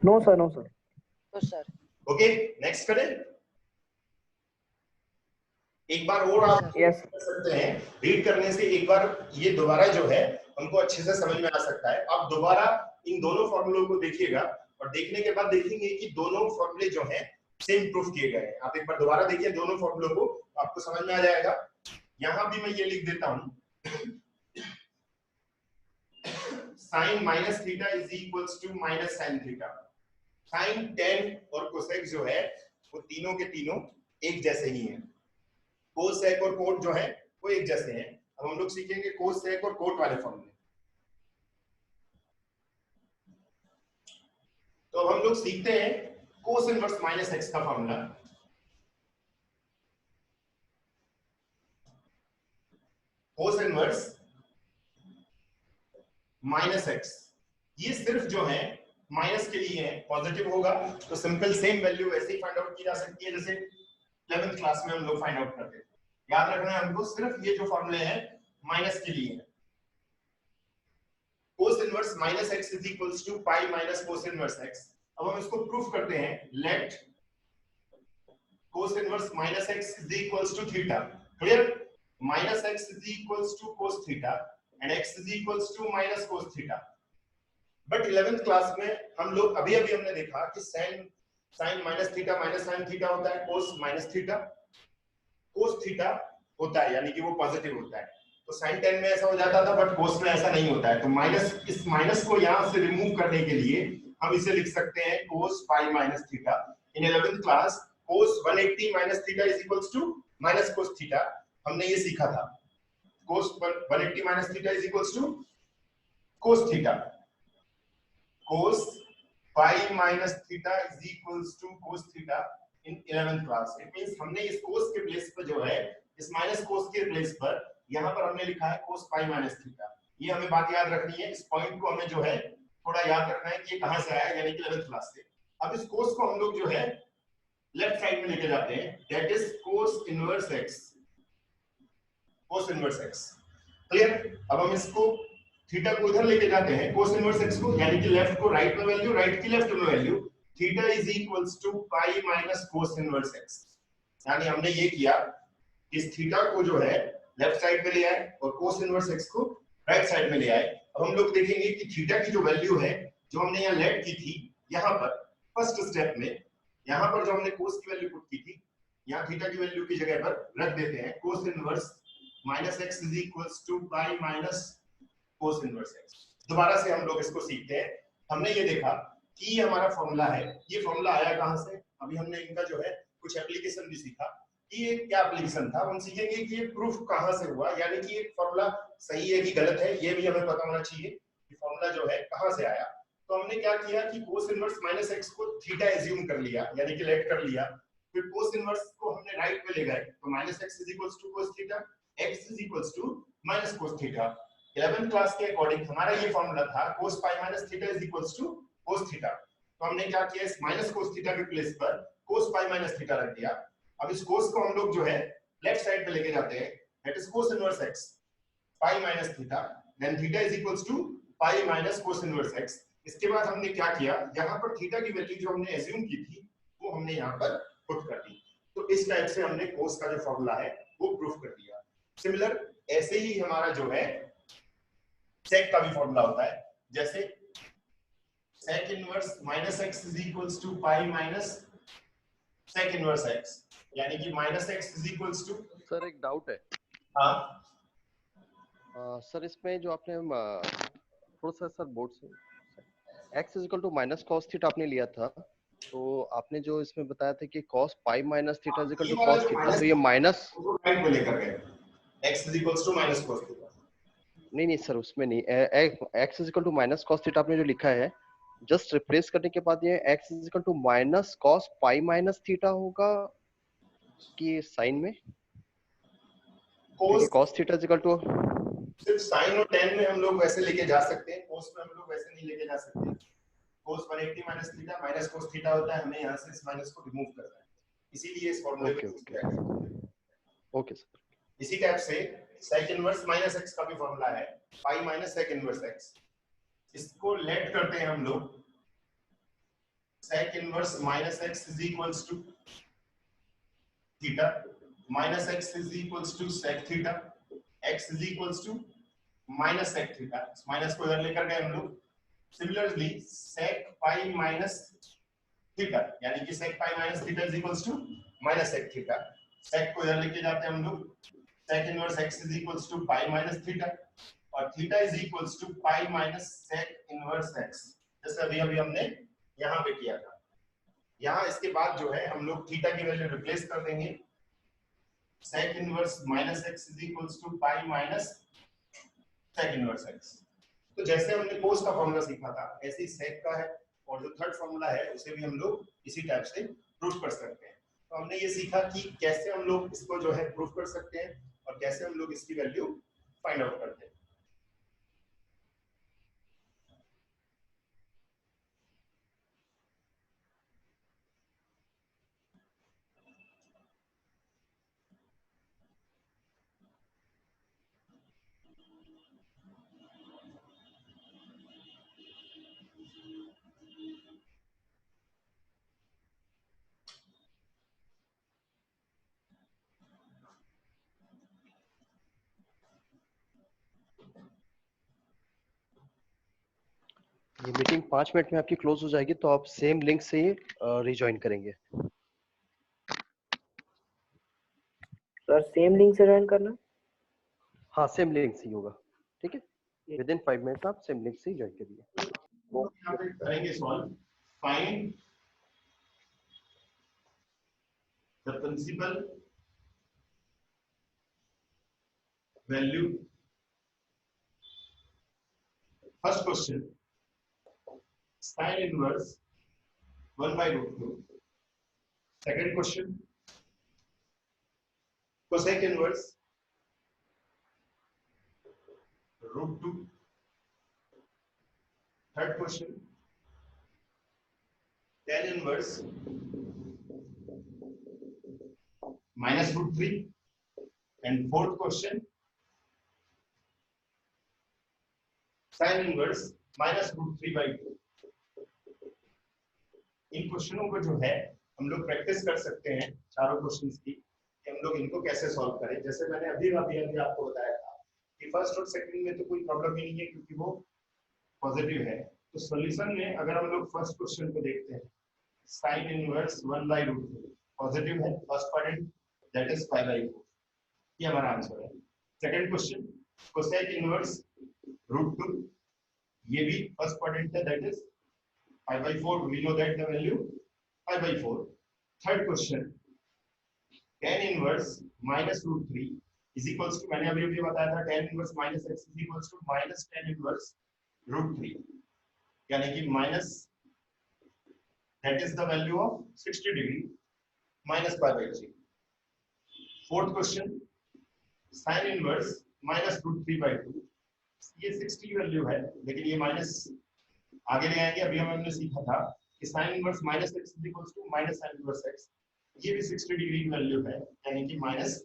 No sir, no sir. तो सर ओके, नेक्स्ट करें। एक बार और आप Yes. कर सकते हैं, रीड करने से एक बार ये दोबारा जो है उनको अच्छे से समझ में आ सकता है। आप दोबारा इन दोनों फॉर्मूलों को देखिएगा और देखने के बाद देखेंगे कि दोनों फॉर्मूले जो हैं सेम प्रूफ किए गए हैं। आप एक बार दोबारा देखिए दोनों फॉर्मूलों को, आपको समझ में आ जाएगा। यहां भी मैं ये लिख देता हूं, sine minus theta is equals to minus sine theta. Sine, tan और कोसेक जो है वो तीनों के तीनों एक जैसे ही हैं। कोसेक और कोट जो है वो एक जैसे हैं। अब हम लोग सीखेंगे कोसेक और कोट वाले फॉर्मूले। तो अब हम लोग सीखते हैं कोस इनवर्स माइनस एक्स का फॉर्मूला। कोस इनवर्स माइनस एक्स, ये सिर्फ जो है माइनस के लिए है, पॉजिटिव होगा तो सिंपल सेम वैल्यू वैसे ही फाइंड आउट की जा सकती है जैसे 11th क्लास में हम लोग फाइंड आउट करते थे। याद रखना है हमको, सिर्फ ये जो फॉर्मूले हैं माइनस के लिए है। Cos inverse minus x is equals to pi minus cos inverse x. अब हम इसको प्रूफ करते हैं, let cos inverse minus x is equals to theta. Clear? Minus x is equals to cos theta and x is equals to minus cos theta. But 11th class में हम लोग अभी हमने देखा कि sine minus theta minus sine theta होता है, cos minus theta cos theta होता है, यानी कि वो पॉजिटिव होता है। तो साइन 10 में ऐसा हो जाता था, बट कोस में ऐसा नहीं होता है। तो माइनस, इस माइनस को यहां से रिमूव करने के लिए हम इसे लिख सकते हैं cos pi minus theta. In 11th class cos 180 minus theta is equals to minus cos theta, हमने ये सीखा था। Cos 180 minus theta is equals to cos theta. Cos pi minus theta is equals to cos theta in 11th class. It means हमने इस कोस के place पर जो है, इस माइनस कोस के प्लेस पर यहां पर हमने लिखा है कोस पाई माइनस थीटा। ये हमें बात याद रखनी है, इस पॉइंट को हमें जो है थोड़ा याद रखना है कि ये कहां से आया, यानी कि 11th क्लास से। अब इस कोस को हम लोग जो है लेफ्ट साइड में लेके जाते हैं, that is cos inverse x. Cos inverse x, clear? अब हम इसको थीटा को उधर लेके जाते हैं, कोस इनवर्स एक्स को, यानी कि लेफ्ट को राइट में वैल्यू, राइट की लेफ्ट में value. Theta is equals to pi minus cos inverse x. यानी हमने ये किया, इस थीटा को जो है लेफ्ट साइड में ले आए और कोस इनवर्स एक्स को राइट साइड में ले आए। अब हम लोग देखेंगे कि थीटा की जो वैल्यू है, जो हमने यहाँ लेट की थी, यहाँ पर फर्स्ट स्टेप में यहाँ पर जो हमने कोस की वैल्यू पुट की थी, यहाँ थीटा की वैल्यू की जगह पर रख देते हैं cos inverse minus x is equals to pi minus cos inverse x. दोबारा से हम लोग इसको सीखते हैं। हमने ये देखा कि ये हमारा फॉर्मूला है, ये फॉर्मूला आया कहां से? अभी हमने इनका जो है कुछ एप्लीकेशन भी सीखा कि ये क्या एप्लीकेशन था। हम सीखेंगे कि ये प्रूफ कहां से हुआ, यानी कि ये फॉर्मूला सही है कि गलत है, ये भी हमें पता होना चाहिए कि फॉर्मूला जो है कहां से आया। तो हमने क्या किया कि कोस इनवर्स माइनस एक्स को थीटा एज्यूम कर लिया, यानी कि लेट कर लिया। फिर कोस इनवर्स को हमने राइट में ले गए, तो minus x is equals to cos theta, x is equals to minus cos theta. 11th class के अकॉर्डिंग हमारा ये फॉर्मूला था cos pi minus theta is equals to cos theta. तो हमने क्या किया, इस माइनस कोस थीटा के प्लेस पर कोस पाई माइनस थीटा रख दिया। अब इस कोस को हम लोग जो है लेफ्ट साइड पे लेके जाते हैं, that is cos inverse x pi minus theta, then theta is equals to pi minus cos inverse x। इसके बाद हमने क्या किया, यहाँ पर थीटा की वैल्यू जो हमने एज्यूम की थी वो हमने यहाँ पर पुट कर दी। तो इस टाइप से हमने कोस का जो फॉर्मूला है वो प्रूफ कर दिया। सिमिलर ऐसे ही हमारा जो है सेक का भी फॉर्मूला होता है, जैसे sec inverse minus x is equals to pi minus sec inverse x, यानी कि minus x is equals to. Sir एक डाउट है। हाँ सर इसमें जो आपने थोड़ा सा सर बोर्ड से x is equal to minus cos theta आपने लिया था, तो आपने जो इसमें बताया था कि cos pi minus theta is equal to cos theta, तो ये माइनस राइट को लेकर गए, x is equals to minus cos theta. नहीं सर उसमें नहीं, x is equal to minus cos theta आपने जो लिखा है, जस्ट रिप्लेस करने के बाद ये x is equal to minus cos pi minus theta होगा कि साइन में cos theta is equal to सिर्फ साइन और tan में हम लोग वैसे लेके जा सकते हैं, cos में हम लोग वैसे नहीं लेके जा सकते। cos 180 minus theta minus cos theta होता है, हमें यहाँ से इस माइनस को रिमूव करना है, इसीलिए इस फॉर्मूले में यूज किया गया। Okay sir. इसी टाइप से sec इनवर्स माइनस x का भी फॉर्मूला है, pi minus sec inverse x। इसको लेट करते हैं हम लोग, sec inverse minus x is equals to theta, minus x is equals to sec theta, x is equals to minus sec theta, minus को इधर लेकर गए हम लोग. Similarly sec pi minus theta, यानी कि sec pi minus theta is equals to minus sec theta. sec को इधर लेके जाते हैं हम लोग, sec inverse x is equals to pi minus theta और theta is equals to pi minus sec inverse x, जैसे अभी अभी हमने यहाँ पे किया था. यहाँ इसके बाद जो है हम लोग थीटा की वैल्यू रिप्लेस कर देंगे. sec inverse minus x is equals to pi minus sec inverse x. तो जैसे हमने cos का फॉर्मूला सीखा था ऐसे ही sec का है और जो थर्ड फॉर्मूला है उसे भी हम लोग इसी टाइप से प्रूफ कर सकते हैं. तो हमने ये सीखा कि कैसे हम लोग इसको जो है प्रूफ कर सकते हैं और कैसे हम लोग इसकी वैल्यू फाइंड आउट करते हैं. ये मीटिंग 5 मिनट में आपकी क्लोज हो जाएगी, तो आप सेम लिंक से रिजॉइन करेंगे. सर सेम लिंक से ज्वाइन करना. हाँ, सेम लिंक से ही होगा. ठीक है, विद इन 5 मिनट आप सेम लिंक से ही ज्वाइन करिए. यहाँ पे करेंगे solve. Find the principal value. First question sin inverse 1 by root 2. Second question cosec inverse root 2. Third question tan inverse minus root 3. And fourth question sin inverse minus root 3 by 2. इन क्वेश्चनों को जो है हम लोग practice कर सकते हैं चारों questions की कि हम लोग इनको कैसे सॉल्व करें. जैसे मैंने अभी आपको बताया था कि फर्स्ट और सेकंड में तो कोई प्रॉब्लम ही नहीं है क्योंकि वो पॉजिटिव है. तो सॉल्यूशन में अगर हम लोग फर्स्ट क्वेश्चन को देखते हैं sin inverse 1 by root 2 positive है, first quadrant that is 5 by 4, ये हमारा आंसर है. Second question cosec inverse root 2, ये भी फर्स्ट क्वाड्रेंट है that is 5 by 4, we know that the value 5 by 4. Third question tan inverse minus root 3 is equals to, मैंने अभी बताया था tan inverse minus x is equals to minus tan inverse root 3, यानी कि minus that is the value of 60 degree minus pi by 3. Fourth question sin inverse minus root 3 by 2, ये 60 value है लेकिन ये माइनस आगे ले आएंगे. अभी हमने सीखा था कि sin inverse minus x is equals to minus sin inverse x, ये भी 60 डिग्री की वैल्यू है यानी कि minus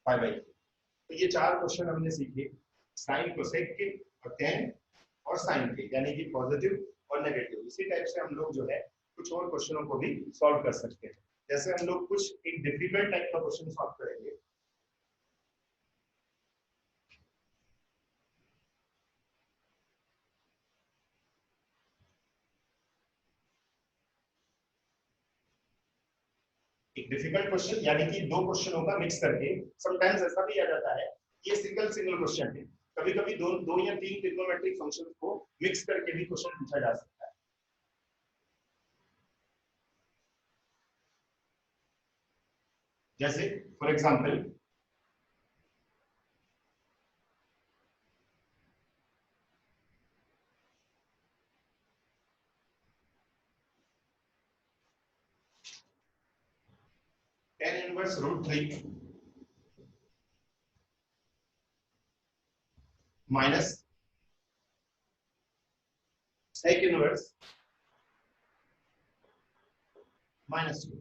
pi by 2. तो ये चार क्वेश्चन हमने सीखे sin cosec के और tan और sin के, यानी कि पॉजिटिव और नेगेटिव. इसी टाइप से हम लोग जो है कुछ और क्वेश्चनों को भी सॉल्व कर सकते हैं. जैसे हम लोग कुछ एक डिफिकल्ट टाइप का क्वेश्चन सॉल्व करेंगे. एक डिफिकल्ट क्वेश्चन यानी कि दो क्वेश्चनों का मिक्स करके. समटाइम्स ऐसा भी आ जाता है ये सिंगल क्वेश्चन है, कभी कभी दो या तीन ट्रिग्नोमेट्रिक फंक्शंस को मिक्स करके भी क्वेश्चन पूछा जा सकता है. जैसे for example tan inverse root 3 minus sec inverse minus 2.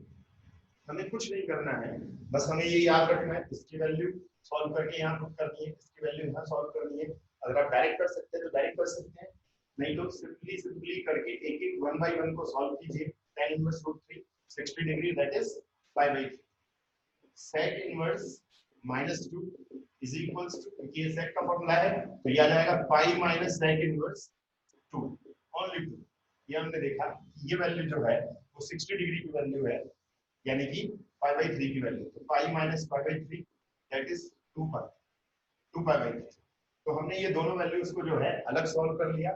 हमें कुछ नहीं करना है, बस हमें ये याद रखना है इसकी वैल्यू सॉल्व करके यहाँ पुट करनी है, इसकी वैल्यू यहाँ सॉल्व करनी है. अगर आप डायरेक्ट कर सकते हैं तो डायरेक्ट कर सकते हैं, नहीं तो सिंपली करके एक एक 1 by 1 को सॉल्व कीजिए. tan inverse root 3 60 degree that is 5 by 3. sec inverse -2 is equals to, क्योंकि ये sec का फॉर्मूला है तो ये आ जाएगा पाई माइनस sec इनवर्स 2 ओनली 2। ये हमने देखा ये वैल्यू जो है वो 60 डिग्री की वैल्यू है, यानी कि π/3 की वैल्यू, तो पाई माइनस π/3 दैट इज 2π/3। तो हमने ये दोनों वैल्यूज को जो है अलग सॉल्व कर लिया।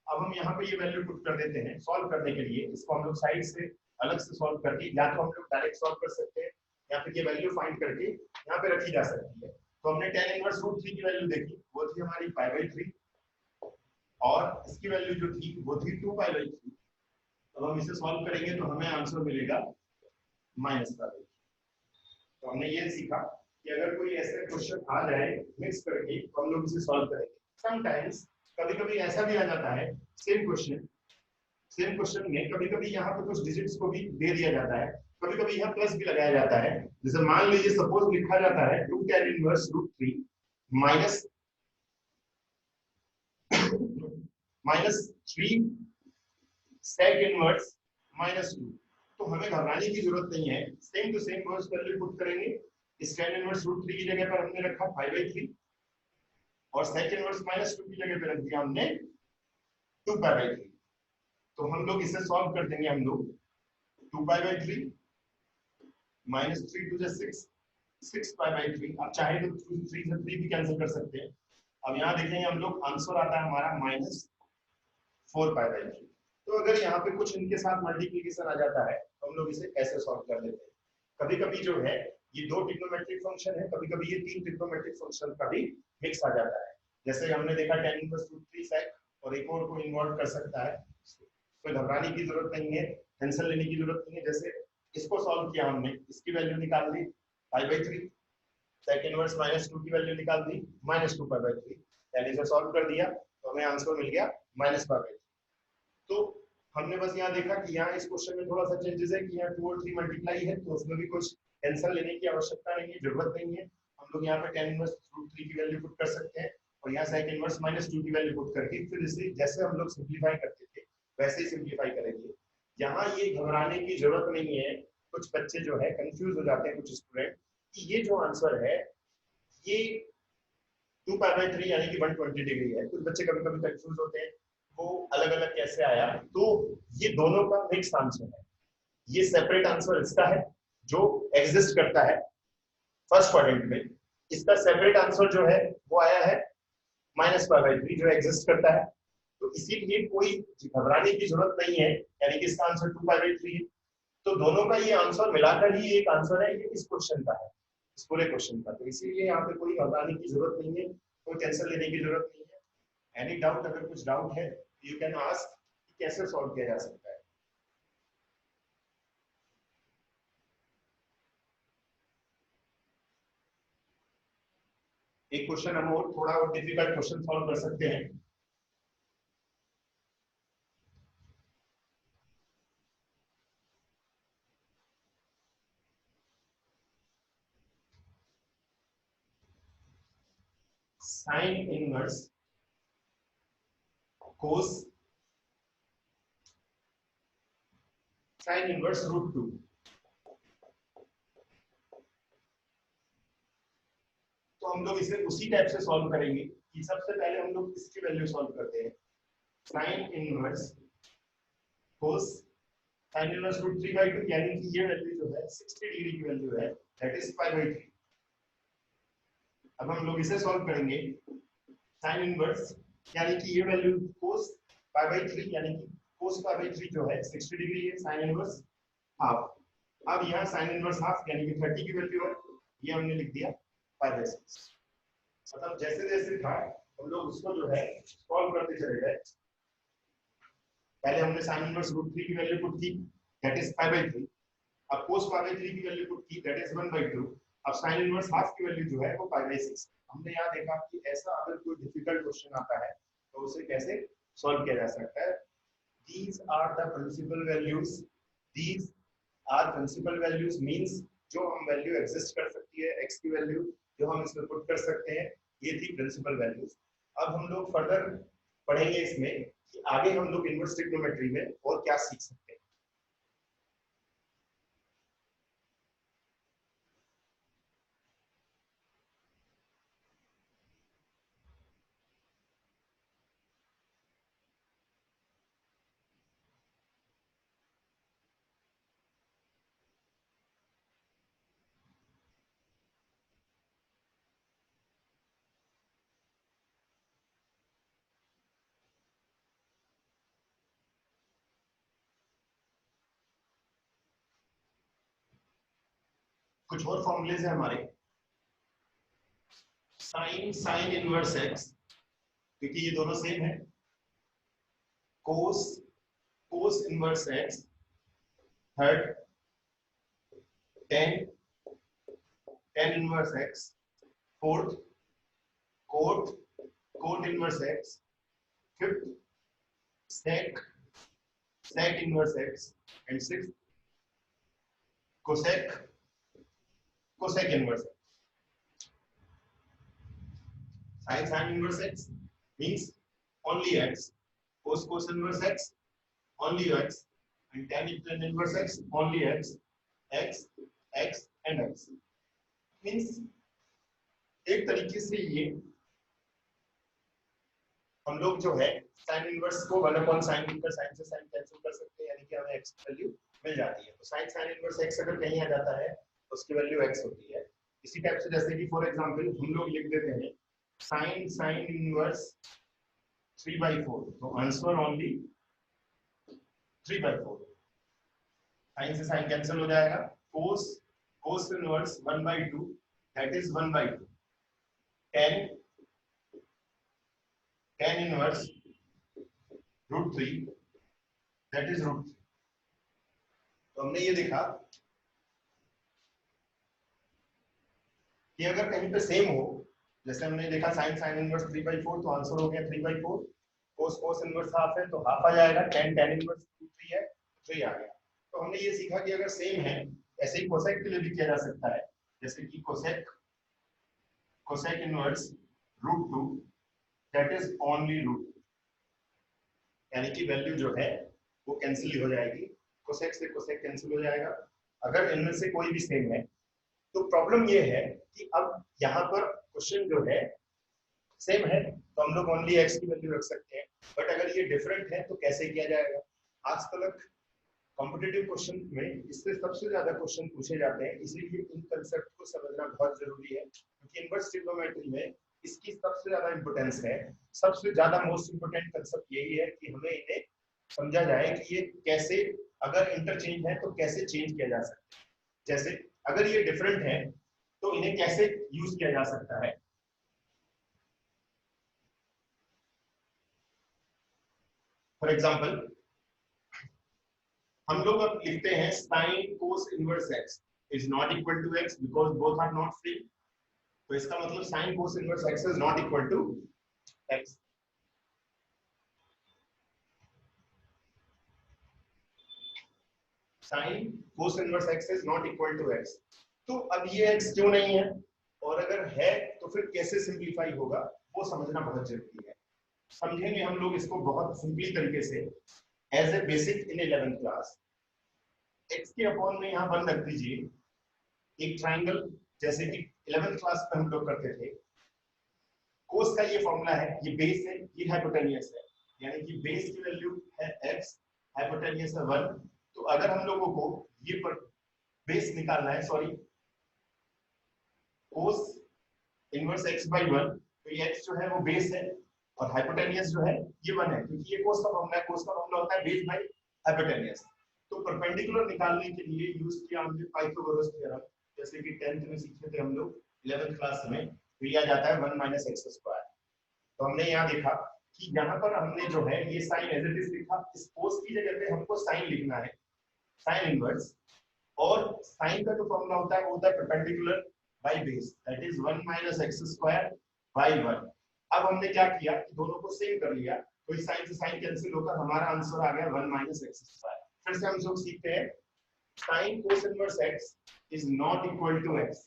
अब हम यहाँ पे ये वैल्यू पुट कर देते हैं। सॉल्व करने के लिए इसको हम लोग साइड से अलग से सॉल्व करके, या तो हम लोग डायरेक्ट सॉल्व कर सकते हैं या फिर ये वैल्यू फाइंड करके यहाँ पे रखी जा सकती है। तो हमने tan इनवर्स √3 की वैल्यू देखी, वो थी हमारी π/3 और इसकी वैल्यू जो थी वो थी 2π/3। अब हम इसे सॉल्व करेंगे तो हमें आंसर मिलेगा -π/3। तो हमने ये सीखा कि अगर कोई ऐसा क्वेश्चन आ जाए मिक्स करके तो हम लोग इसे सॉल्व करेंगे। समटाइम्स कभी-कभी ऐसा भी आ जाता है सेम क्वेश्चन में कभी-कभी यहाँ पे कुछ डिजिट्स को भी दे दिया जाता है, कभी-कभी यहाँ प्लस भी लगाया जाता है। जैसे मान लीजिए सपोज लिखा जाता है 2 tan inverse √3 minus 3 sec inverse -2। तो हमें घबराने की जरूरत नहीं है, सेम टू सेम रोज वैल्यू पुट करेंगे। इस tan इनवर्स √3 की जगह पर हमने रखा 5/3 और sec इनवर्स -2 की जगह पे रख दिया हमने 2π/3। तो हम लोग इसे सॉल्व कर देंगे। हम लोग 2π/3 -3 2 6 6π/3। अब चाहे तो 3 से 3 भी कैंसिल कर सकते हैं। अब यहाँ देखेंगे हम लोग आंसर आता है हमारा -4π/3। तो अगर यहाँ पे कुछ इनके साथ मल्टीप्लिकेशन आ जाता है तो हम लोग इसे ऐसे सॉल्व कर लेते हैं। कभी-कभी जो है ये 2 ट्रिग्नोमेट्रिक फंक्शन है, कभी-कभी ये 3 ट्रिग्नोमेट्रिक फंक्शन का भी मिक्स आ जाता है। जैसे हमने देखा tan इनवर्स √3 sec और एक और को इन्वर्ट कर सकता है। कोई घबराने की जरूरत नहीं है, टेंशन लेने की जरूरत नहीं है। जैसे इसको सॉल्व किया हमने, इसकी वैल्यू निकाल दी π/3, sec इनवर्स -2 की वैल्यू निकाल दी -2π/3, यानी इसे सॉल्व कर दिया तो हमें आंसर मिल गया -π/3। तो हमने बस यहाँ देखा कि यहाँ इस क्वेश्चन में थोड़ा सा चेंजेस है कि यहाँ 2 और 3 मल्टीप्लाई है, तो उसमें भी कुछ टेंशन लेने की आवश्यकता नहीं है, जरूरत नहीं है। हम लोग यहाँ पे tan इनवर्स √3 की वैल्यू पुट कर सकते हैं और यहाँ sec इनवर्स -2 की वैल्यू पुट करके फिर इसे जैसे हम लोग सिंपलीफाई करते थे वैसे ही सिंपलीफाई करेंगे। यहाँ ये घबराने की जरूरत नहीं है। कुछ बच्चे जो है कंफ्यूज हो जाते हैं, कुछ स्टूडेंट, कि ये जो आंसर है ये 2π/3 यानी कि 120 डिग्री है। कुछ बच्चे कभी-कभी कंफ्यूज होते हैं वो अलग-अलग कैसे आया। तो ये दोनों का मिक्स आंसर है। ये सेपरेट आंसर इसका है जो एग्जिस्ट करता है फर्स्ट क्वाड्रेंट में, इसका सेपरेट आंसर जो है वो आया है -π/3 जो एग्जिस्ट करता है। तो इसीलिए कोई घबराने की जरूरत नहीं है, यानी कि इसका आंसर 2π/3 है। तो दोनों का ये आंसर मिलाकर ही एक आंसर है, ये इस क्वेश्चन का है, इस पूरे क्वेश्चन का। तो इसीलिए यहाँ पे कोई घबराने की जरूरत नहीं है, कोई टेंशन लेने की जरूरत नहीं है। एनी डाउट, अगर कुछ डाउट है यू कैन आस्क कैसे सॉल्व किया जा सकता है। एक क्वेश्चन हम और थोड़ा और डिफिकल्ट क्वेश्चन सॉल्व कर सकते हैं। साइन इनवर्स कोस साइन इनवर्स √2। तो हम लोग इसे उसी टाइप से सॉल्व करेंगे कि सबसे पहले हम लोग इसकी वैल्यू सॉल्व करते हैं। साइन इनवर्स कोस साइन इनवर्स √3/2 यानी कि ये वैल्यू जो है 60 डिग्री की वैल्यू है, दैट इज π/3। अब हम लोग इसे सॉल्व करेंगे। साइन इनवर्स यानी कि ये वैल्यू कोस π/3 यानी कि कोस π/3 जो है 60 डिग्री है, साइन इनवर्स हाफ। अब यहाँ साइन इनवर्स हाफ यानी कि 30 की वैल्यू है, ये हमने लिख दिया π/6। मतलब जैसे जैसे था हम लोग उसको जो है सॉल्व करते चले गए। पहले हमने साइन इनवर्स √3 की वैल्यू पुट की, दैट इज π/3। अब कोस π/3 की वैल्यू पुट की, दैट इज 1/2। अब साइन इनवर्स हाफ की वैल्यू जो है वो π/6। हमने यहाँ देखा कि ऐसा अगर कोई डिफिकल्ट क्वेश्चन आता है तो उसे कैसे सॉल्व किया जा सकता है। These are the principal values. These are principal values means जो हम वैल्यू एग्जिस्ट कर सकती है, x की वैल्यू जो हम इसमें पुट कर सकते हैं, ये थी प्रिंसिपल वैल्यूज। अब हम लोग फर्दर पढ़ेंगे इसमें कि आगे हम लोग इनवर्स ट्रिग्नोमेट्री में और क्या सीख सकते हैं। कुछ और फॉर्मूलेज है हमारे, साइन इनवर्स एक्स, क्योंकि ये दोनों सेम है, cos inverse x, third tan inverse x, fourth coat inverse x, fifth sec inverse x, and sixth cosec inverse x. Sin inverse x means only x, cos inverse x only x, and tan inverse x only x and x. Means एक तरीके से ये हम लोग जो है sine inverse को 1 sin inverse sine से साइन कैंसिल कर सकते हैं, यानी कि हमें x की वैल्यू मिल जाती है। तो साइन इनवर्स x अगर कहीं आ जाता है तो उसकी वैल्यू x होती है। इसी टाइप से जैसे कि फॉर एग्जांपल हम लोग लिख देते हैं साइन इनवर्स 3/4, तो आंसर ओनली 3/4। साइन से साइन कैंसिल हो जाएगा, cos inverse 1/2 that is 1/2, tan inverse √3 that is √3। तो हमने ये देखा कि अगर कहीं पे सेम हो, जैसे हमने देखा साइन इनवर्स 3/4 तो आंसर हो गया 3/4, कोस इनवर्स हाफ है तो हाफ आ जाएगा, tan इनवर्स 3 है 3 आ गया। तो हमने ये सीखा कि अगर सेम है ऐसे ही कोसेक के लिए भी किया जा सकता है, जैसे कि cosec inverse √2 that is only √2, यानी कि वैल्यू जो है वो कैंसिल हो जाएगी, कोसेक से कोसेक कैंसिल हो जाएगा अगर इनमें से कोई भी सेम है। तो प्रॉब्लम ये है कि अब यहाँ पर क्वेश्चन जो है सेम है तो हम लोग ओनली x की वैल्यू रख सकते हैं, बट अगर ये डिफरेंट है तो कैसे किया जाएगा। आज तक कॉम्पिटिटिव क्वेश्चन में इससे सबसे ज्यादा क्वेश्चन पूछे जाते हैं, इसीलिए इन कंसेप्ट को समझना बहुत जरूरी है, क्योंकि इनवर्स ट्रिग्नोमेट्री में इसकी सबसे ज्यादा इंपोर्टेंस है। सबसे ज्यादा मोस्ट इंपोर्टेंट कंसेप्ट यही है कि हमें इन्हें समझा जाए कि ये कैसे अगर इंटरचेंज है तो कैसे चेंज किया जा सकता है, जैसे अगर ये डिफरेंट है तो इन्हें कैसे यूज किया जा सकता है। फॉर एग्जांपल हम लोग अब लिखते हैं sine cos inverse x is not equal to x because both are not free. तो इसका मतलब sine cos inverse x is not equal to x। Sine cos inverse x is not equal to x। तो अब ये x क्यों नहीं है, और अगर है तो फिर कैसे सिंपलीफाई होगा वो समझना बहुत जरूरी है। समझेंगे हम लोग इसको बहुत सिंपली तरीके से as a basic in 11th class. x के अपॉन में यहाँ 1 रख दीजिए, एक ट्राइंगल जैसे कि 11th क्लास में हम लोग करते थे। कोस का ये फॉर्मूला है, ये बेस है, ये हाइपोटेनियस है, यानी कि बेस की वैल्यू है x, हाइपोटेनियस है 1। तो अगर हम लोगों को ये पर बेस निकालना है, सॉरी कोस इनवर्स x/1, तो ये x जो है वो बेस है और हाइपोटेनियस जो है ये 1 है, क्योंकि ये कोस का फॉर्मूला है। कोस का फॉर्मूला होता है बेस बाय हाइपोटेनियस। तो परपेंडिकुलर निकालने के लिए यूज किया हमने पाइथागोरस थ्योरम, जैसे कि 10th में सीखे थे हम लोग 11th क्लास में, तो ये आ जाता है 1 - x²। तो हमने यहाँ देखा कि यहाँ पर हमने जो है ये साइन एज इट इज लिखा, इस कोस की जगह पे हमको साइन लिखना है, साइन इनवर्स, और साइन का जो फॉर्मूला होता है वो होता है perpendicular by base, that is 1 - x²/1। अब हमने क्या किया कि दोनों को सेम कर लिया, तो इस साइन से साइन कैंसिल होकर हमारा आंसर आ गया 1 - x²। फिर से हम लोग सीखते हैं sine cos inverse x is not equal to x।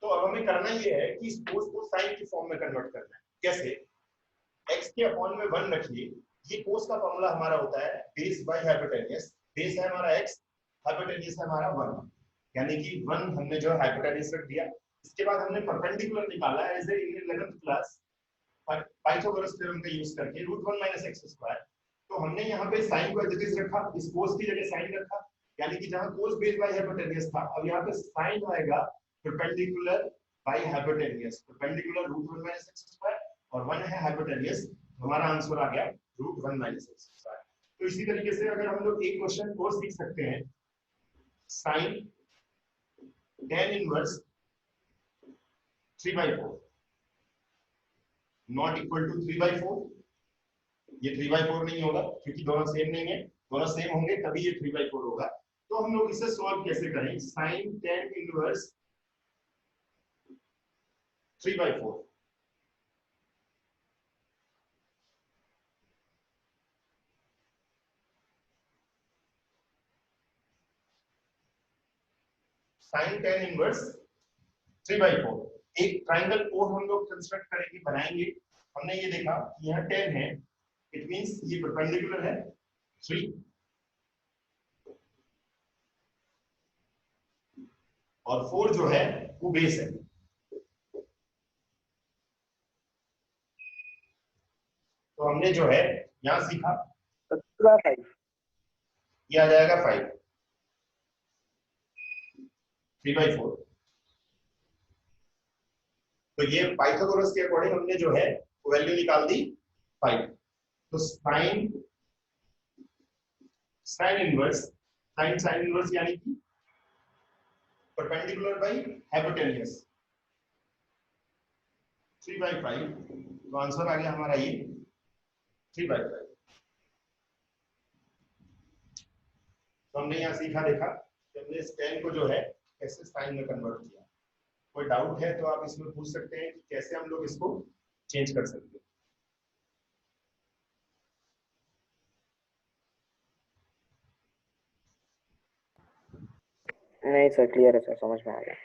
तो अब हमें करना ये है कि इस कोस को साइन की फॉर्म में कन्वर्ट करना है। कैसे? x के अपॉन में 1 रखिए, ये कोस का फॉर्मूला हमारा होता है बेस बाय हाइपोटेनियस। बेस है हमारा x, हाइपोटेनियस है हमारा 1, यानी कि 1 हमने जो हाइपोटेनियस रख दिया। इसके बाद हमने परपेंडिकुलर निकाला as a in 11th class Pythagoras theorem का यूज करके √1 - x²। तो हमने यहाँ पे साइन को एज इट इज रखा, इस कोस की जगह साइन रखा, यानी कि जहां कोस बेस बाय हाइपोटेनियस था, अब यहाँ पे साइन आएगा perpendicular by hypotenuse, perpendicular √1 - x² और 1 है हाइपोटेनियस, हमारा आंसर आ गया √1 - x²। तो इसी तरीके से अगर हम लोग एक क्वेश्चन और सीख सकते हैं, sine tan inverse 3/4 not equal to 3/4। ये 3/4 नहीं होगा क्योंकि दोनों सेम नहीं है, दोनों सेम होंगे तभी ये 3/4 होगा। तो हम लोग इसे सॉल्व कैसे करें? Sine tan inverse 3/4 sine tan inverse 3/4 एक ट्राइंगल और हम लोग कंस्ट्रक्ट करेंगे, बनाएंगे। हमने ये देखा कि यहाँ 10 है, इट मींस ये परपेंडिकुलर है 3 और 4 जो है वो बेस है। तो हमने जो है यहाँ सीखा ये आ जाएगा 5 3/4। तो ये पाइथागोरस के अकॉर्डिंग हमने जो है वैल्यू निकाल दी 5। तो साइन इनवर्स यानी कि परपेंडिकुलर बाई हाइपोटेन्यूस 3/5। तो आंसर आ गया हमारा ये 3/5। तो हमने यहाँ सीखा देखा कि हमने इस tan को जो है कैसे साइन में कन्वर्ट किया। कोई डाउट है तो आप इसमें पूछ सकते हैं कि कैसे हम लोग इसको चेंज कर सकते हैं। नहीं सर, क्लियर है सर, समझ में आ गया।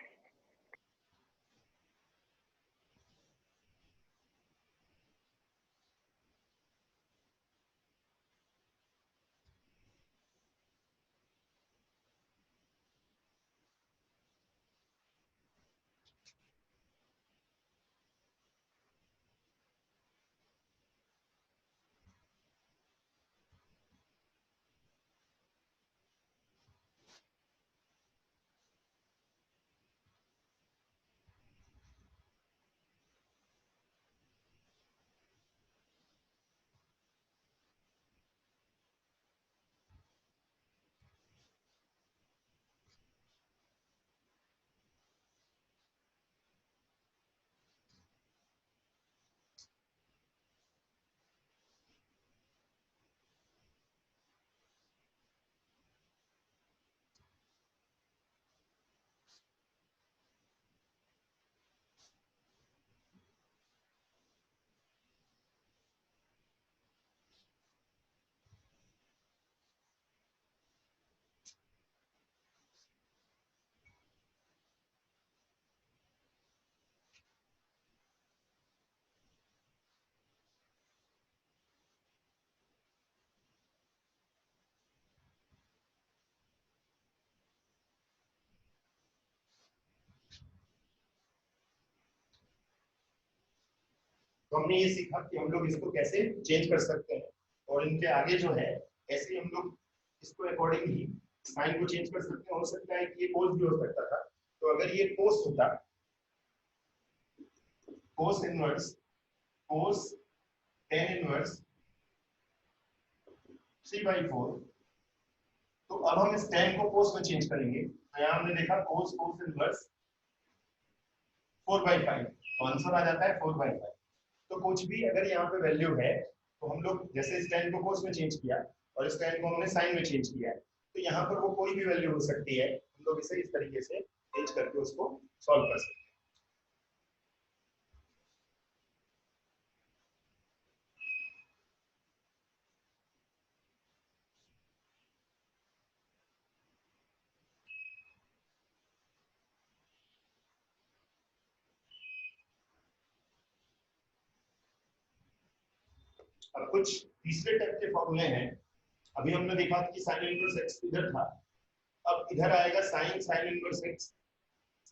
तो हमने ये सीखा कि हम लोग इसको कैसे चेंज कर सकते हैं और इनके आगे जो है ऐसे हम लोग इसको अकॉर्डिंग ही साइन को चेंज कर सकते हैं। हो सकता है कि ये कोस भी हो सकता था। तो अगर ये कोस होता, कोस tan इनवर्स 3/4, तो अब हम इस tan को कोस में चेंज करेंगे। तो यहाँ हमने देखा कोस इनवर्स 4/5, तो आंसर आ जाता है 4/5। तो कुछ भी अगर यहाँ पे वैल्यू है तो हम लोग जैसे इस tan को कोस में चेंज किया और इस tan को हमने साइन में चेंज किया, तो यहाँ पर वो कोई भी वैल्यू हो सकती है। हम लोग इसे इस तरीके से चेंज करके उसको सॉल्व कर सकते हैं। अब कुछ तीसरे टाइप के फॉर्मूले हैं। अभी हमने देखा कि साइन इनवर्स x इधर था, अब इधर आएगा sign inverse x,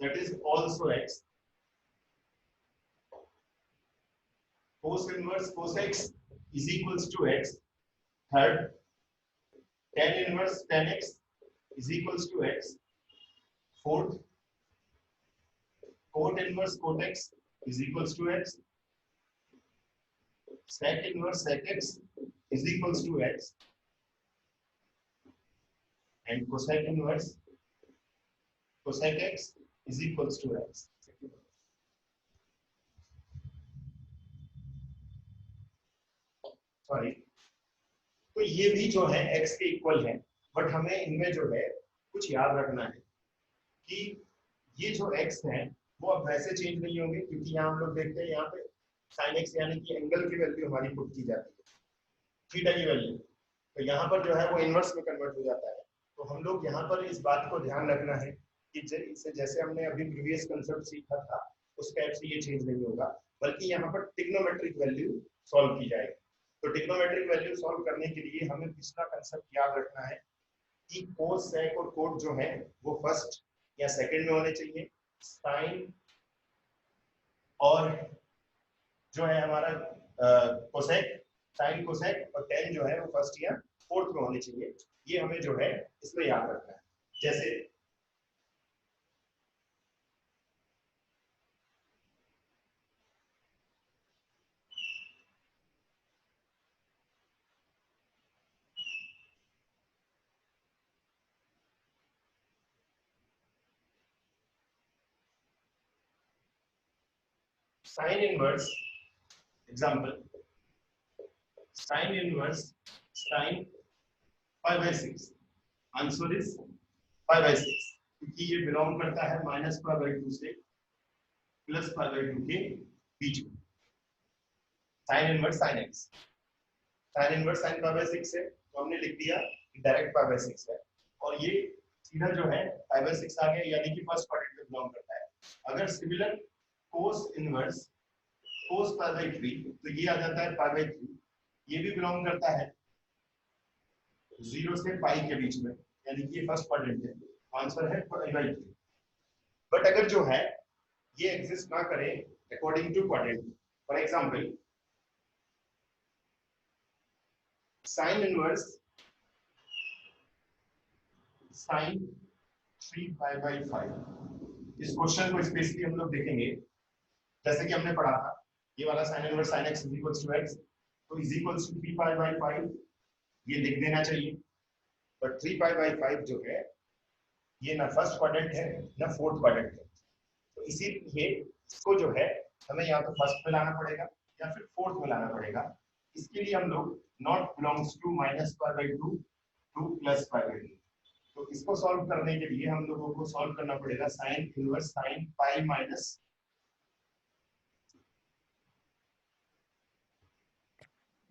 that is also x। cos inverse cos x is equals to x। Third, tan inverse tan x is equals to x। Fourth, cot inverse cot x is equals to x। sec inverse sec x is equals to x, and cosec inverse cosec x is equals to x। Sorry, तो ये भी जो है x के equal है, but हमें इनमें जो है कुछ याद रखना है कि ये जो x है वो अब वैसे चेंज नहीं होंगे, क्योंकि यहाँ हम लोग देखते हैं यहाँ पे sin x यानी कि एंगल की वैल्यू हमारी पुट की जाती है, थीटा की वैल्यू, तो यहाँ पर जो है वो इनवर्स में कन्वर्ट हो जाता है। तो हम लोग यहाँ पर इस बात को ध्यान रखना है कि जैसे हमने अभी प्रीवियस कंसेप्ट सीखा था उस टाइप से ये चेंज नहीं होगा, बल्कि यहाँ पर ट्रिग्नोमेट्रिक वैल्यू सॉल्व की जाएगी। तो ट्रिग्नोमेट्रिक वैल्यू सॉल्व करने के लिए हमें पिछला कंसेप्ट याद रखना है कि कोस, सेक और कोट जो है वो फर्स्ट या सेकंड में होने चाहिए, साइन और जो है हमारा कोसेक, साइन कोसेक और टेन जो है वो फर्स्ट या फोर्थ में होने चाहिए। ये हमें जो है इसमें याद रखना है। जैसे sine inverse, example sine inverse sign 5/6, answer is 5/6, क्योंकि ये बिलोंग करता है -5/2 से +5/2 के बीच में। Sign inverse sine x, sign inverse sign 5/6 है तो हमने लिख दिया कि डायरेक्ट 5/6 है, और ये सीधा जो है 5/6 आ गया, यानी कि फर्स्ट क्वाड्रेंट में बिलोंग करता है। अगर सिमिलर कोस इनवर्स कोस 5/3 तो ये आ जाता है 5/3, ये भी बिलोंग करता है 0 से पाई के बीच में, यानी कि ये फर्स्ट क्वाड्रेंट है, आंसर है 5/3। बट अगर जो है ये एग्जिस्ट ना करे according to quadrant, for example sine inverse sine 3π/5, इस क्वेश्चन को स्पेशली हम लोग देखेंगे जैसे कि हमने पढ़ा था, ये वाला sine inverse sine x equals to x, तो इज इक्वल्स टू 3π/5 ये लिख देना चाहिए। बट 3π/5 जो है ये ना फर्स्ट क्वाड्रेंट है ना फोर्थ क्वाड्रेंट है, तो इसीलिए इसको जो है हमें या तो फर्स्ट में लाना पड़ेगा या फिर फोर्थ में लाना पड़ेगा। इसके लिए हम लोग नॉट बिलोंग्स टू -π/2 टू +π/2, तो इसको सॉल्व करने के लिए हम लोगों को सॉल्व करना पड़ेगा sign inverse sine pi minus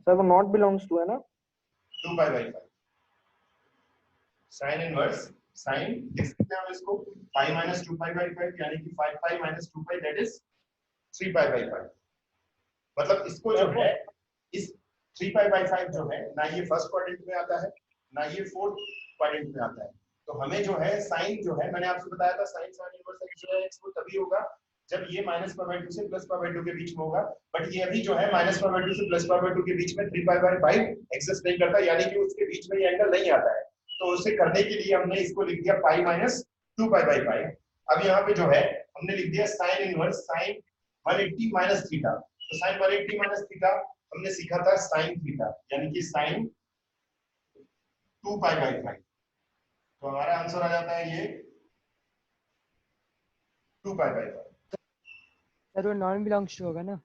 sir वो नॉट बिलोंग्स टू है ना 2π/5, साइन इनवर्स साइन लिख सकते हैं हम इसको पाई माइनस 2π/5, यानी कि 5π - 2π दैट इज 3π/5। मतलब इसको जो है इस 3π/5 जो है ना ये फर्स्ट क्वाड्रेंट में आता है ना ये फोर्थ क्वाड्रेंट में आता है, तो हमें जो है साइन जो है मैंने आपसे बताया था साइन इनवर्स x जो है x वो तभी होगा जब ये -π/2 से +π/2 के बीच में होगा, बट ये अभी जो है -π/2 से +π/2 के बीच में 3π/5 एग्जिस्ट नहीं करता, यानी कि उसके बीच में ये एंगल नहीं आता है। तो उसे करने के लिए हमने इसको लिख दिया पाई माइनस 2π/5। अब यहाँ पे जो है हमने लिख दिया sign inverse sign 180 minus theta, तो साइन 180 माइनस थीटा हमने सीखा था साइन थीटा, यानी कि साइन 2π/5, तो हमारा आंसर आ जाता है ये 2π/5। सर वो नॉन बिलोंग्स टू होगा ना,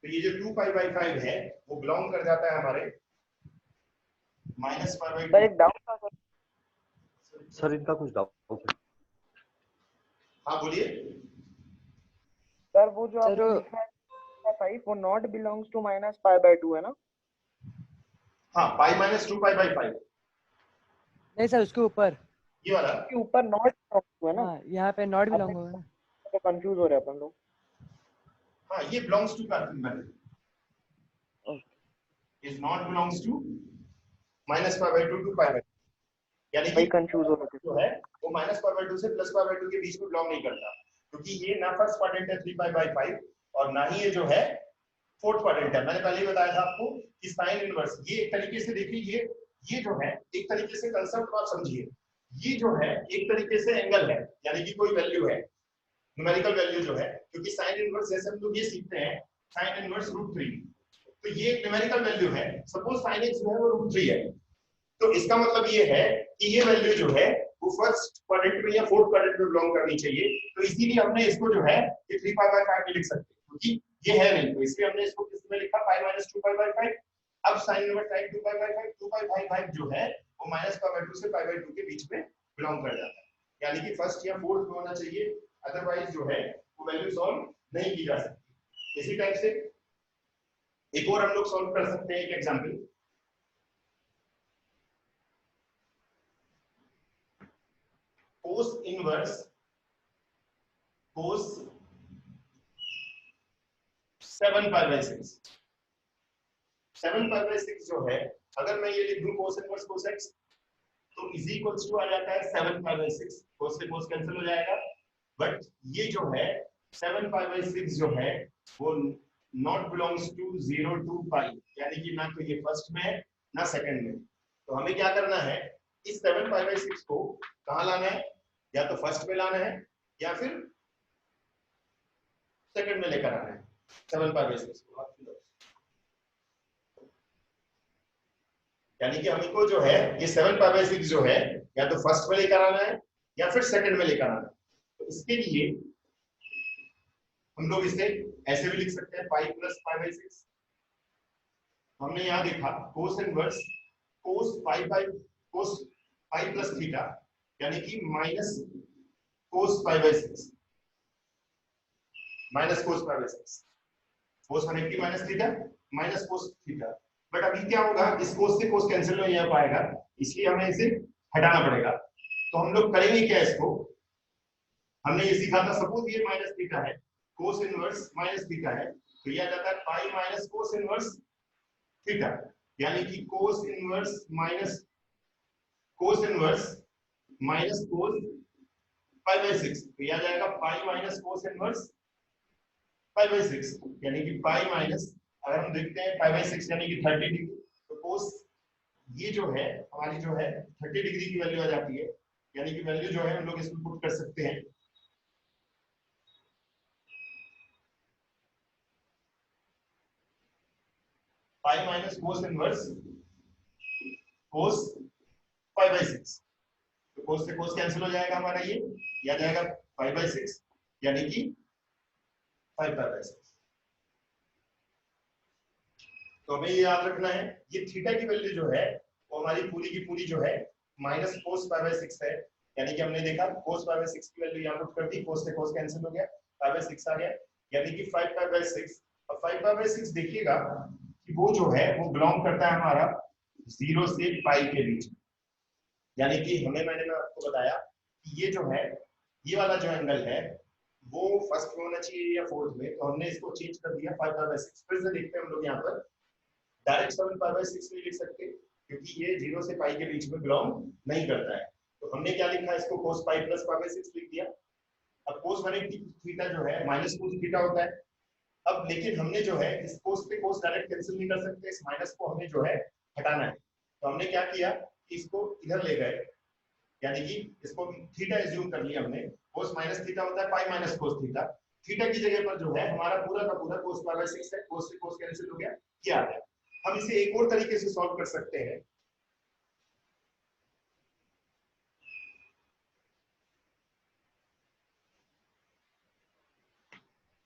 तो ये जो 2π/5 है वो बिलोंग कर जाता है हमारे -π/2। सर एक डाउट था सर इनका कुछ डाउट है। हाँ बोलिए। सर, वो जो सर, आपने लिखा है 5 वो नॉट बिलोंग्स टू -π/2 है ना। हाँ पाई माइनस 2π/5 नहीं सर उसके ऊपर, ये वाला के ऊपर नॉट है ना, हाँ यहाँ पे नॉट बिलोंग होगा ना। तो कंफ्यूज हो रहे हैं अपन लोग। हाँ ये बिलोंग्स टू का is not belongs to -π/2 to π/2, यानी भाई कि कंफ्यूज हो रहे जो है वो -π/2 से +π/2 के बीच में बिलोंग नहीं करता, क्योंकि ये ना फर्स्ट क्वाड्रेंट है 3π/5 और ना ही ये जो है फोर्थ क्वाड्रेंट है। मैंने पहले ही बताया था आपको कि साइन इनवर्स ये एक तरीके से देखिए ये जो है एक तरीके से कंसेप्ट आप समझिए, ये जो है एक तरीके से एंगल है, यानी कि कोई वैल्यू है न्यूमेरिकल वैल्यू जो है, क्योंकि साइन इनवर्स जैसे हम लोग ये सीखते हैं साइन इनवर्स √3, तो ये एक न्यूमेरिकल वैल्यू है। सपोज साइन x जो है वो √3 है, तो इसका मतलब ये है कि ये वैल्यू जो है वो फर्स्ट क्वाड्रेंट में या फोर्थ क्वाड्रेंट में बिलोंग करनी चाहिए। तो इसीलिए हमने इसको जो है ये 3 पाई बाय 5 में लिख सकते हैं, क्योंकि ये है नहीं, तो इसलिए हमने इसको किस में लिखा पाई माइनस 2 पाई बाय 5। अब sign inverse sign 2 pi by 5, 2 pi by 5 जो है वो माइनस पाई बाय 2 से पाई बाय 2 के बीच में बिलोंग कर जाता है, यानी कि फर्स्ट या फोर्थ में होना चाहिए, अदरवाइज जो है वो वैल्यू सॉल्व नहीं की जा सकती। इसी टाइप से एक और हम लोग सॉल्व कर सकते हैं एक example. Cos inverse cos 7 pi by 6, 7 pi by 6 जो है अगर मैं ये लिख दूं कोस इनवर्स कोस x तो इज इक्वल्स टू आ जाता है 7 पाई बाय 6, कोस से कोस कैंसिल हो जाएगा, बट ये जो है 7 पाई बाय 6 जो है वो नॉट बिलोंग्स टू 0 टू पाई, यानी कि ना तो ये फर्स्ट में है ना सेकंड में। तो हमें क्या करना है, इस 7 पाई बाय 6 को कहां लाना है, या तो फर्स्ट में लाना है या फिर सेकंड में लेकर आना है 7 पाई बाय 6 को। यानी कि हमको जो है ये 7 पाई बाय 6 जो है या तो फर्स्ट में लेकर आना है या फिर सेकंड में लेकर आना है। तो इसके लिए हम लोग इसे ऐसे भी लिख सकते हैं पाई प्लस पाई बाय 6। हमने यहां देखा कोस inverse cos pi by cos pi plus theta, यानी कि minus cos pi by 6, minus cos pi by 6, cos 180 minus theta minus cos theta. But अभी क्या होगा, इस कोस से कोस कैंसिल नहीं हो पाएगा, इसलिए हमें इसे हटाना पड़ेगा। तो हम लोग करेंगे क्या, इसको हमने ये सीखा था, सपोज ये माइनस थीटा है, कोस इनवर्स माइनस थीटा है, तो ये आ जाता है pi minus cos inverse theta, यानी कि कोस inverse minus cos pi by 6, तो ये आ जाएगा पाई minus cos inverse pi by 6, यानी कि पाई माइनस, अगर हम देखते हैं पाई बाय 6 यानी कि 30 डिग्री, तो कोस ये जो है हमारी जो है 30 डिग्री की वैल्यू आ जाती है, यानी कि वैल्यू जो है हम लोग इसमें पुट कर सकते हैं पाई minus cos inverse cos pi by 6, तो कोस से कोस कैंसिल हो जाएगा हमारा, ये आ जाएगा पाई बाय 6, यानी कि 5 पाई बाय 6। तो हमें ये याद रखना है, ये थीटा की वैल्यू जो है वो हमारी पूरी की पूरी जो है माइनस कोस पाई बाय 6 है, यानी कि हमने देखा कोस पाई बाय 6 की वैल्यू यहाँ पुट कर दी, कोस से कोस कैंसिल हो गया, पाई बाय 6 आ गया, यानी कि 5 पाई बाय 6। और 5 पाई बाय 6 देखिएगा कि वो जो है वो बिलोंग करता है हमारा 0 से पाई के बीच, यानी कि मैंने आपको बताया कि ये जो है ये वाला जो एंगल है वो फर्स्ट में होना चाहिए या फोर्थ में, तो हमने इसको चेंज कर दिया 5 पाई बाय 6। फिर से देखते हैं हम लोग यहाँ पर डायरेक्ट 7 पाई बाय 6 नहीं लिख सकते, क्योंकि ये 0 से पाई के बीच में बिलोंग नहीं करता है। तो हमने क्या लिखा, इसको cos pi plus pi by 6 लिख दिया। अब cos 180 थीटा जो है माइनस कोस थीटा होता है। अब लेकिन हमने जो है इस कोस पे कोस डायरेक्ट कैंसिल नहीं कर सकते, इस माइनस को हमें जो है हटाना है। तो हमने क्या किया, इसको इधर ले गए, यानी कि इसको थीटा एज्यूम कर लिया हमने, cos माइनस थीटा होता है pi minus cos theta, theta की जगह पर जो है हमारा पूरा का पूरा cos पाई बाय 6 है, cos से cos कैंसिल हो गया, क्या आ गया। हम इसे एक और तरीके से सॉल्व कर सकते हैं,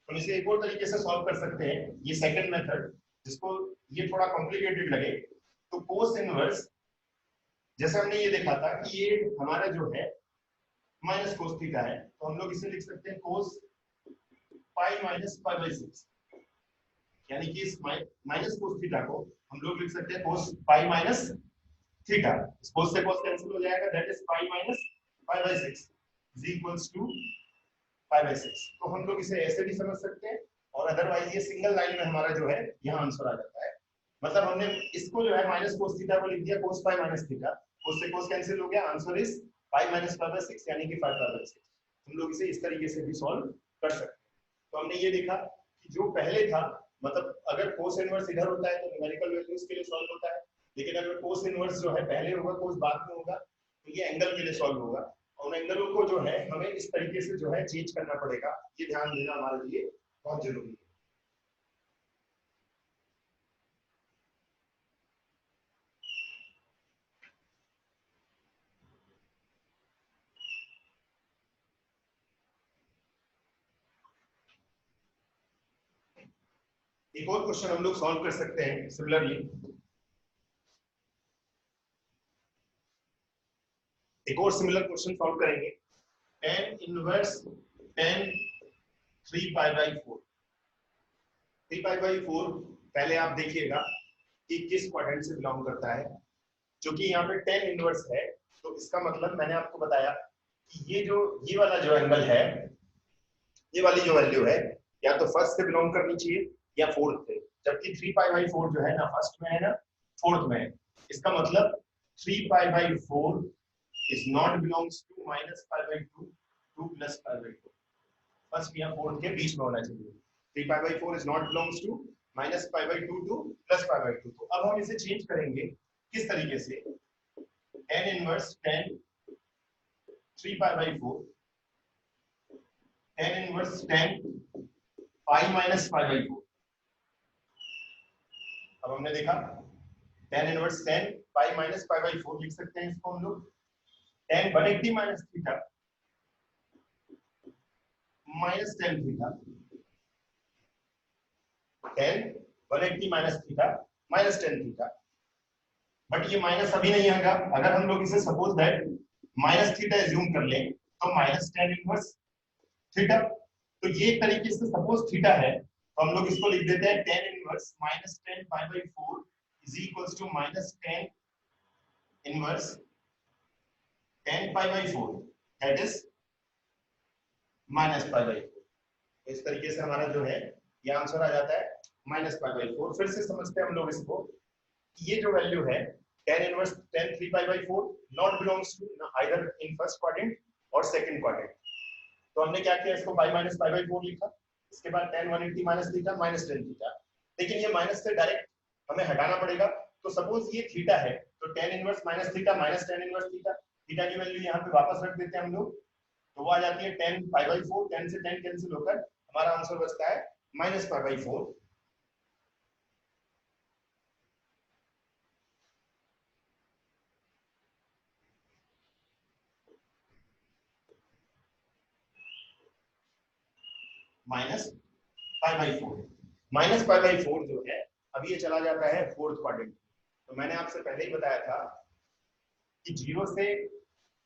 हम इसे एक और तरीके से सॉल्व कर सकते हैं, ये सेकंड मेथड, जिसको ये थोड़ा कॉम्प्लिकेटेड लगे। तो कोस इनवर्स, जैसे हमने ये देखा था कि ये हमारा जो है माइनस कोस थीटा है, तो हम लोग इसे लिख सकते हैं cos pi minus pi by 6, यानी कि इस माइनस कोस थीटा को हम लोग लिख सकते हैं कोस पाई माइनस थीटा, इस कोस से कोस कैंसिल हो जाएगा, that is pi minus pi by 6 is equals to pi by 6। तो हम लोग इसे ऐसे भी समझ सकते हैं, और अदरवाइज ये सिंगल लाइन में हमारा जो है यहाँ आंसर आ जाता है। मतलब हमने इसको जो है माइनस कोस थीटा को लिख दिया कोस पाई माइनस थीटा, कोस से कोस कैंसिल हो गया, answer is pi minus pi by 6, यानी कि 5 पाई बाय 6। हम लोग इसे इस तरीके से भी सॉल्व कर सकते हैं। तो हमने ये देखा कि जो पहले था, मतलब अगर कोस इनवर्स इधर होता है तो न्यूमेरिकल वैल्यूज के लिए सॉल्व होता है, लेकिन अगर कोस इनवर्स जो है पहले होगा कोस बाद में होगा, तो ये एंगल के लिए सॉल्व होगा, और उन एंगलों को जो है हमें इस तरीके से जो है चेंज करना पड़ेगा, ये ध्यान देना हमारे लिए बहुत जरूरी है। एक और क्वेश्चन हम लोग सॉल्व कर सकते हैं सिमिलरली। एक और सिमिलर क्वेश्चन सॉल्व करेंगे। tan inverse tan 3 pi by 4। 3 pi by 4 पहले आप देखिएगा कि किस क्वाड्रेंट से बिलोंग करता है। जो कि यहाँ पे tan इनवर्स है, तो इसका मतलब मैंने आपको बताया कि ये वाला जो एंगल है, ये वाली जो वैल्यू है, या तो फर्स्ट से बिलोंग करनी चाहिए या फोर्थ से, जबकि 3 पाई बाई 4 जो है ना फर्स्ट में है ना फोर्थ में है। इसका मतलब 3 pi by 4 is not belongs to minus pi by 2 to plus pi by 2। First या फोर्थ के बीच में होना चाहिए। 3 pi by 4 is not belongs to minus pi by 2 to plus pi by 2। तो अब हम इसे चेंज करेंगे किस तरीके से, tan inverse tan 3 pi by 4 tan inverse tan pi minus pi by 4। अब हमने देखा tan inverse tan pi minus pi by 4 लिख सकते हैं इसको हम लोग tan 180 minus theta minus tan theta, tan 180 minus theta minus tan theta। But ये माइनस अभी नहीं आएगा। अगर हम लोग इसे suppose that minus theta assume कर लें तो माइनस tan इनवर्स थीटा, तो ये एक तरीके से सपोज थीटा है तो हम लोग इसको लिख देते हैं tan inverse minus tan pi by 4 is equals to minus tan inverse tan pi by 4 that is minus pi by 4। तो इस तरीके से हमारा जो है ये आंसर आ जाता है minus pi by 4। फिर से समझते हैं हम लोग इसको, ये जो वैल्यू है tan inverse tan 3 pi by 4 not belongs to either in first quadrant और second quadrant। तो हमने क्या किया, इसको minus pi by 4 लिखा, इसके बाद tan 180 minus theta minus tan theta। लेकिन ये माइनस से डायरेक्ट हमें हटाना पड़ेगा, तो सपोज ये थीटा है तो tan inverse minus theta minus tan inverse theta, theta की वैल्यू यहाँ पे वापस रख देते हैं हम लोग, तो वो आ जाती है tan pi by 4। tan से tan कैंसिल होकर हमारा आंसर बचता है minus pi by 4। Minus pi by 4 minus pi by 4 जो है अभी ये चला जाता है फोर्थ क्वाड्रेंट। तो मैंने आपसे पहले ही बताया था कि 0 से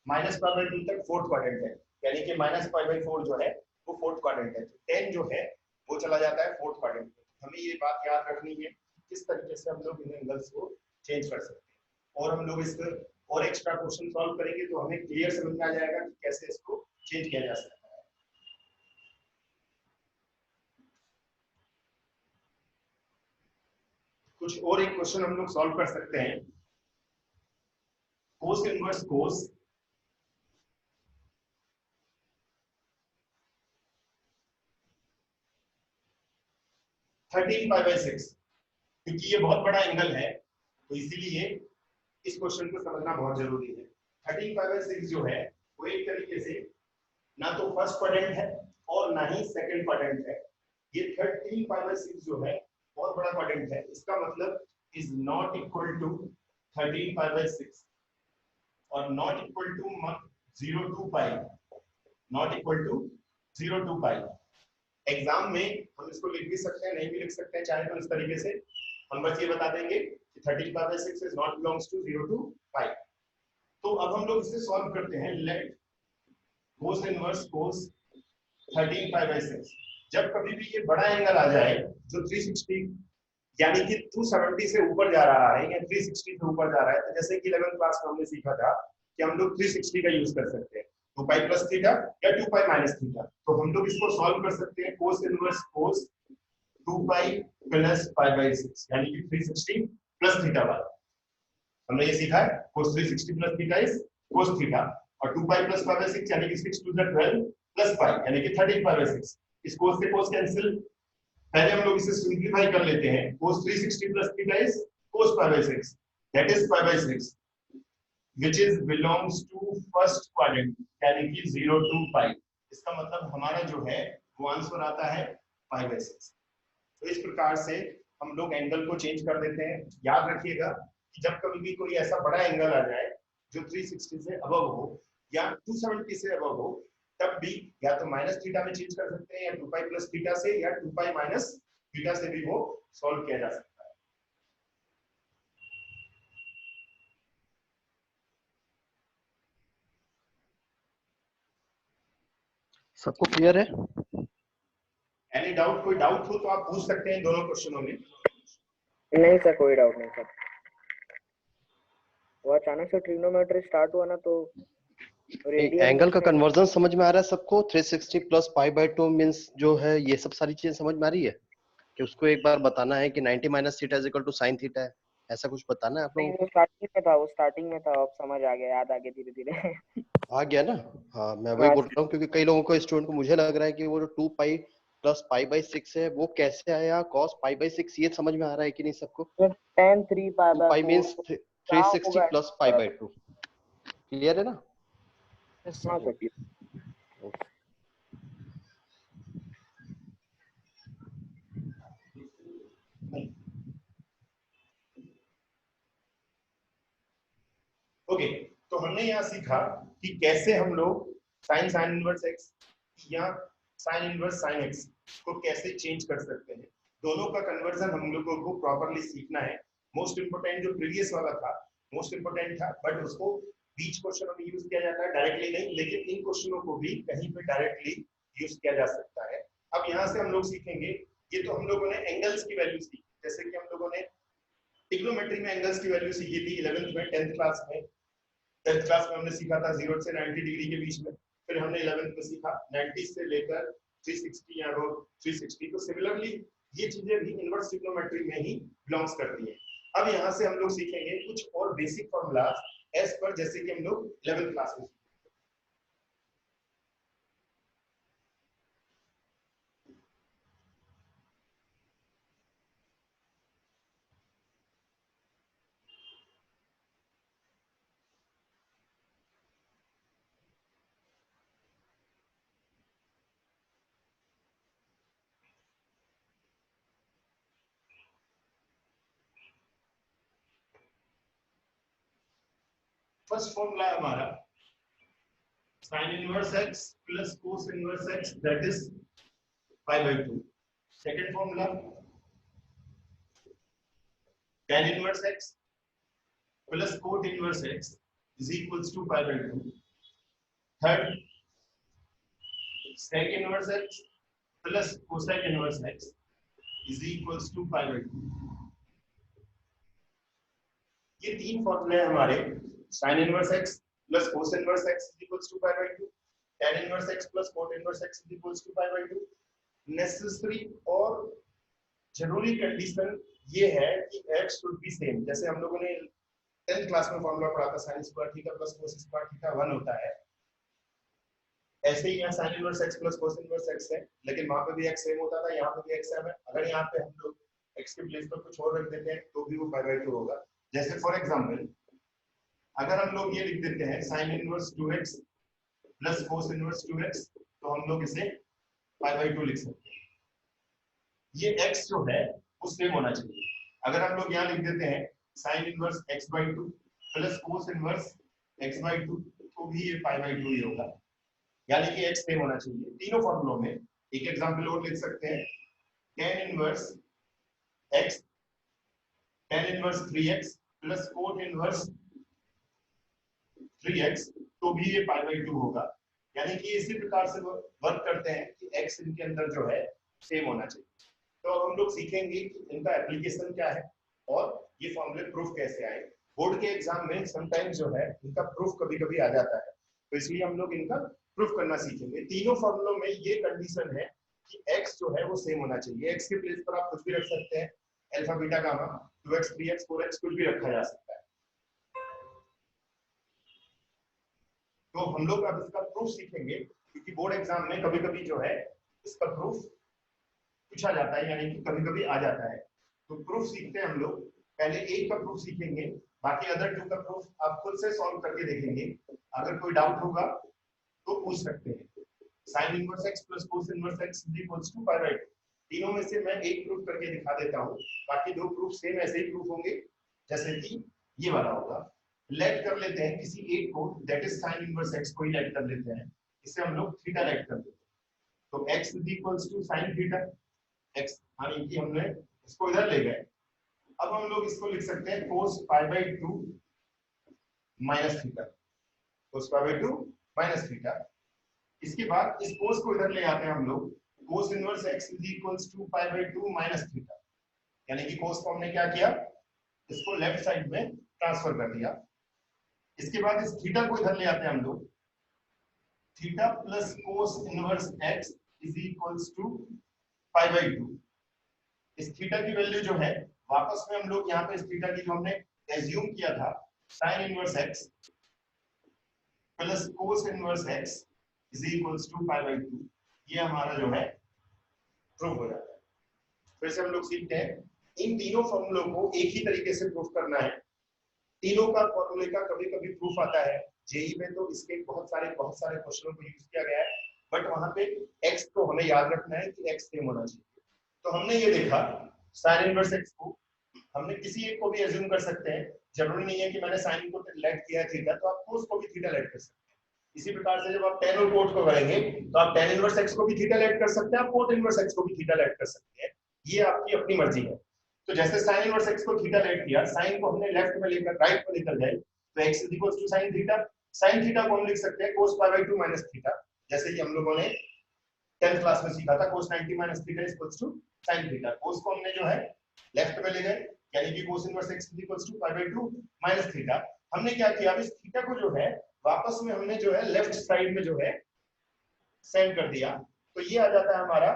माइनस पाई बाई 2 तक फोर्थ क्वाड्रेंट है, यानी कि माइनस पाई बाई 4 जो है वो फोर्थ क्वाड्रेंट है। तो 10 जो है वो चला जाता है फोर्थ क्वाड्रेंट। हमें ये बात याद रखनी है किस तरीके से हम लोग इन एंगल्स को चेंज कर सकते हैं, और हम लोग इसको और एक्स्ट्रा क्वेश्चन सॉल्व करेंगे तो हमें क्लियर समझ में आ जाएगा कि कैसे इसको चेंज किया जा सकता है। कुछ और एक क्वेश्चन हम लोग सॉल्व कर सकते हैं। Cos inverse cos 13 pi by 6, क्योंकि ये बहुत बड़ा एंगल है तो इसीलिए इस क्वेश्चन को समझना बहुत जरूरी है। 13 पाई बाई 6 जो है वो एक तरीके से ना तो फर्स्ट क्वाड्रेंट है और ना ही सेकंड क्वाड्रेंट है। ये 13 पाई बाई 6 जो है बहुत बड़ा क्वाड्रेंट है, इसका मतलब is not equal to 13 pi by 6 और not equal to 0 to pi, not equal to 0 to pi. Exam में हम इसको लिख भी सकते हैं, नहीं भी लिख सकते हैं चाहे तो इस तरीके से। हम बस ये बता देंगे कि 13 pi by 6 is not belongs to 0 to pi. तो अब हम लोग इसे सॉल्व करते हैं। Let cos inverse cos 13 pi by 6। जब कभी भी ये बड़ा एंगल आ जाए जो 360 यानी कि 270 से ऊपर जा रहा है या 360 से ऊपर जा रहा है, तो जैसे कि 11th क्लास में हमने सीखा था कि हम लोग 360 का यूज कर सकते हैं, 2 पाई प्लस थीटा या 2 पाई माइनस थीटा। तो हम लोग इसको सॉल्व कर सकते हैं cos inverse cos 2 pi plus pi by 6 यानी कि 360 प्लस थीटा वाला। हमने ये सीखा है कोस 360 plus theta is cos theta, और 2 पाई प्लस पाई बाई 6 यानी कि 6 टू द 12 प्लस पाई यानी कि 13 पाई बाई 6। इस कोस से कोस कैंसिल, पहले हम लोग इसे सिंपलीफाई कर लेते हैं। cos 360 plus theta is cos pi by 6, that is pi by 6 which is belongs to first quadrant यानी कि 0 to pi। इसका मतलब हमारा जो है वो आंसर आता है pi by 6। तो इस प्रकार से हम लोग एंगल को चेंज कर देते हैं। याद रखिएगा कि जब कभी भी कोई ऐसा बड़ा एंगल आ जाए जो 360 से अबव हो या 270 से अबव हो, तब भी या तो माइनस थीटा में चेंज कर सकते हैं या 2 पाई प्लस थीटा से या 2 पाई माइनस थीटा से भी वो सॉल्व किया जा सकता है। सबको क्लियर है? Any doubt? कोई डाउट हो तो आप पूछ सकते हैं दोनों क्वेश्चनों में। नहीं सर, कोई डाउट नहीं सर। वो अचानक से ट्रिग्नोमेट्री स्टार्ट हुआ ना, तो रेडियन एंगल का कन्वर्जन समझ में आ रहा है सबको? 360 प्लस पाई बाय 2 मींस जो है, ये सब सारी चीजें समझ में आ रही है कि उसको एक बार बताना है कि 90 minus theta is equal to sine theta है, ऐसा कुछ बताना है आप नहीं, लोगों वो स्टार्टिंग में था, वो स्टार्टिंग में था, अब समझ आ गया, याद आ गया धीरे धीरे। को? आ गया ना? हाँ, मैं वही बोल रहा हूँ क्योंकि कई लोगों को, स्टूडेंट को, मुझे लग रहा है कि वो जो 2 पाई प्लस पाई बाय 6 है वो कैसे आया, cos पाई बाय 6, ये समझ में आ रहा है कि नहीं सबको? tan 3 pi 2 by pi 4 means क्या 360 होगा? Plus pi by 2। क्लियर है ना? हाँ सर। ओके, तो हमने यहाँ सीखा कि कैसे हम लोग साइन साइन इनवर्स एक्स या साइन इनवर्स साइन एक्स को कैसे चेंज कर सकते हैं। दोनों का कन्वर्जन हम लोगों को प्रॉपरली सीखना है। मोस्ट इंपोर्टेंट जो प्रीवियस वाला था, मोस्ट इंपोर्टेंट था, बट उसको बीच क्वेश्चनों में यूज किया जाता है, डायरेक्टली नहीं, लेकिन इन क्वेश्चनों को भी कहीं पे डायरेक्टली यूज किया जा सकता है। अब यहाँ से हम लोग सीखेंगे, ये तो हम लोगों ने एंगल्स की वैल्यू सीखी, जैसे कि हम लोगों ने ट्रिग्नोमेट्री में एंगल्स की वैल्यू सीखी थी 11th में, 10th क्लास में। 10th क्लास में हमने सीखा था 0 से 90 डिग्री के बीच में, फिर हमने 11th में सीखा 90 से लेकर 360 या 360। तो सिमिलरली ये चीजें भी इनवर्स ट्रिग्नोमेट्री में ही बिलोंग्स करती हैं। अब यहाँ से हम लोग सीखेंगे कुछ और बेसिक फॉर्मूलाज एज पर, जैसे कि हम लोग 11th क्लास में। फर्स्ट फॉर्मूला है हमारा sin inverse x plus cos inverse x, that is pi by 2। Second formula tan inverse x plus cot inverse x is equals to pi by 2। Third sec inverse x plus cosec inverse x is equals to pi by 2। ये तीन फॉर्मूले हैं हमारे, sin inverse x plus cos inverse x is equals to pi by 2, tan inverse x plus cot inverse x is equals to pi by 2। Necessary और जरूरी condition ये है कि x शुड बी सेम। जैसे हम लोगों ने 10th क्लास में फॉर्मूला पढ़ा था, sin square theta plus cos square theta 1 होता है, ऐसे ही यहाँ sin inverse x plus cos inverse x है, लेकिन वहां पे भी x सेम होता था, यहाँ पे भी x सेम है। अगर यहाँ पे हम लोग x के प्लेस पर कुछ और रख देते हैं तो भी वो पाई बाय 2 होगा। जैसे फॉर एग्जांपल अगर हम लोग ये लिख देते हैं sin inverse 2x plus cos inverse 2x, तो हम लोग इसे पाई बाय 2 लिख सकते हैं। ये x जो है वो सेम होना चाहिए। अगर हम लोग यहाँ लिख देते हैं sin inverse x by 2 plus cos inverse x by 2, तो भी ये पाई बाय 2 ही होगा, यानी कि x सेम होना चाहिए तीनों फॉर्मूलों में। एक एग्जांपल और लिख सकते हैं, tan inverse x tan inverse 3x plus cot inverse 3x, तो भी ये पाई बाय 2 होगा। यानी कि इसी प्रकार से वर्क करते हैं कि x इनके अंदर जो है सेम होना चाहिए। तो हम लोग सीखेंगे कि इनका एप्लीकेशन क्या है और ये फॉर्मूले प्रूफ कैसे आए। बोर्ड के एग्जाम में समटाइम्स जो है इनका प्रूफ कभी-कभी आ जाता है, तो इसलिए हम लोग इनका प्रूफ करना सीखेंगे। तीनों फॉर्मूलों में ये कंडीशन है कि x जो है वो सेम होना चाहिए। x के प्लेस पर आप कुछ भी रख सकते हैं, alpha beta gamma, 2x 3x 4x कुछ भी रखा जा सकता है। तो हम लोग अब इसका प्रूफ सीखेंगे, क्योंकि बोर्ड एग्जाम में कभी-कभी जो है इसका प्रूफ पूछा जाता है, यानी कि कभी-कभी आ जाता है। तो प्रूफ सीखते हैं हम लोग, पहले एक का प्रूफ सीखेंगे, बाकी अदर टू का प्रूफ आप खुद से सॉल्व करके देखेंगे। अगर कोई डाउट होगा तो पूछ सकते हैं। sin inverse x plus cos inverse x is equals to pi by 2। तीनों में से मैं एक प्रूफ करके दिखा देता हूं, बाकी दो प्रूफ सेम ऐसे ही प्रूफ होंगे जैसे कि ये वाला होगा। लेट कर लेते हैं किसी एक को, that is sin inverse x को ही लेट कर लेते हैं, इससे हम लोग थीटा लेट कर देते हैं। तो x is equals to sin theta, x, यानी कि हमने इसको इधर ले गए। अब हम लोग इसको लिख सकते हैं cos π/2 minus theta, cos π/2 minus theta. इसके बाद इस cos को इधर ले आते हैं हम लोग, cos inverse x is equals to π/2 minus theta, यानी कि cos को हमने क्या किया, इसको लेफ्ट साइड में ट्रांसफर कर दिया। इसके बाद इस थीटा को इधर ले आते हैं हम लोग, theta plus cos inverse x is equals to π/2। इस थीटा की वैल्यू जो है वापस में हम लोग यहाँ पे इस थीटा की जो हमने एज्यूम किया था sin inverse x plus cos inverse x is equals to π/2, ये हमारा जो है प्रूफ हो जाता है। फिर से हम लोग सीखते हैं, इन तीनों फॉर्मूलों को एक ही तरीके से प्रूफ करना है। तीनों का फॉर्मूले का कभी कभी प्रूफ आता है जेई में, तो इसके बहुत सारे क्वेश्चनों को यूज किया गया है, बट वहां पे x को हमें याद रखना है कि x सेम होना चाहिए। तो हमने ये देखा sin इनवर्स x को हमने किसी एक को भी एज्यूम कर सकते हैं, जरूरी नहीं है कि मैंने sin को लेट किया है थीटा, तो आप cos को भी थीटा लेट कर सकते हैं। इसी प्रकार से जब आप tan और cot को करेंगे तो आप tan इनवर्स x को भी थीटा लेट कर सकते हैं, आप cot इनवर्स x को भी थीटा लेट कर सकते हैं, ये आपकी अपनी मर्जी है। तो जैसे sin इनवर्स x को थीटा लेट किया, sin को हमने लेफ्ट में लेकर राइट में लेकर गए तो x is equal to sin theta, sin theta को हम लिख सकते हैं cos π/2 माइनस थीटा, जैसे कि हम लोगों ने 10th क्लास में सीखा था cos 90 minus theta is equal to sin theta. cos को हमने जो है लेफ्ट में ले गए, यानी कि cos inverse x is equal to π/2 minus theta. हमने क्या किया, अब इस थीटा को जो है वापस में हमने जो है लेफ्ट साइड में जो है सेंड कर दिया, तो ये आ जाता है हमारा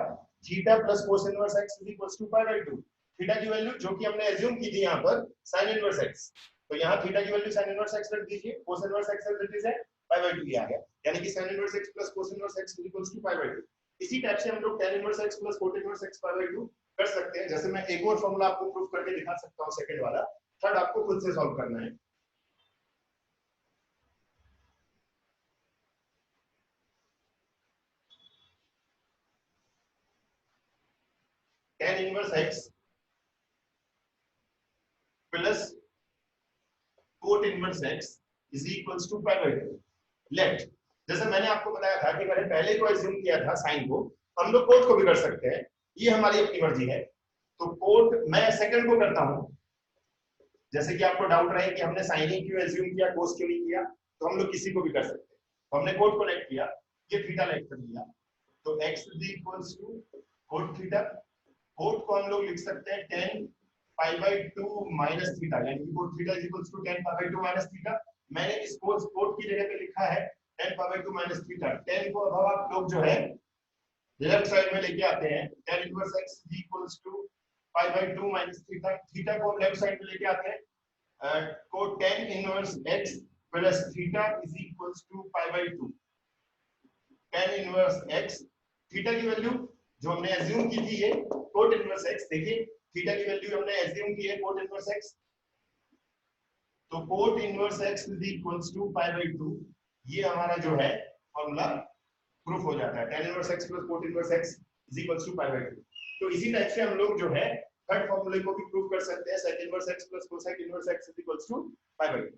theta plus cos inverse x is equal to π/2। Theta की वैल्यू जो कि हमने एज्यूम की थी यहाँ पर sin इनवर्स x, तो यहाँ थीटा की वैल्यू sin इनवर्स x रख दीजिए, cos इनवर्स x है π/2 आ गया, यानी कि sin inverse x plus cos inverse x is equal to π/2। इसी टाइप से हम लोग tan inverse x plus cot inverse x π/2 कर सकते हैं। जैसे मैं एक और फॉर्मूला आपको प्रूफ करके दिखा सकता हूँ, सेकंड वाला, थर्ड आपको खुद से सॉल्व करना है। tan inverse x plus cot inverse x is equals to π/2। Let, जैसे मैंने आपको बताया था कि मैंने पहले को एज्यूम किया था साइन को, हम लोग cot को भी कर सकते हैं, ये हमारी अपनी मर्जी है। तो cot मैं सेकंड को करता हूं, जैसे कि आपको डाउट रहे कि हमने साइन ही क्यों एज्यूम किया, cos क्यों नहीं किया, तो हम लोग किसी को भी कर सकते हैं। तो हमने cot को लेट किया, ये थीटा लेट कर लिया, तो x is equals to cot theta. cot को हम लोग लिख सकते हैं tan π/2 माइनस थीटा, यानी कि cot theta is equals to tan π/2 minus theta. मैंने इस cot की जगह पे लिखा है tan π/2 माइनस थीटा। tan को अब आप लोग जो है लेफ्ट साइड में लेके आते हैं, tan inverse x is equals to π/2 minus theta. Theta को हम लेफ्ट साइड में लेके आते हैं, को tan inverse x plus theta is equals to π/2। tan inverse x, theta की वैल्यू जो हमने एज्यूम की थी, ये cot इनवर्स x, देखिए थीटा की वैल्यू हमने एज्यूम की है cot इनवर्स x, तो cot inverse x is equals to π/2, ये हमारा जो है फॉर्मूला प्रूफ हो जाता है। tan inverse x plus cot inverse x is equals to π/2। तो इसी टाइप से हम लोग जो है थर्ड फॉर्मूले को भी प्रूफ कर सकते हैं, sec inverse x plus cosec inverse x is equals to π/2।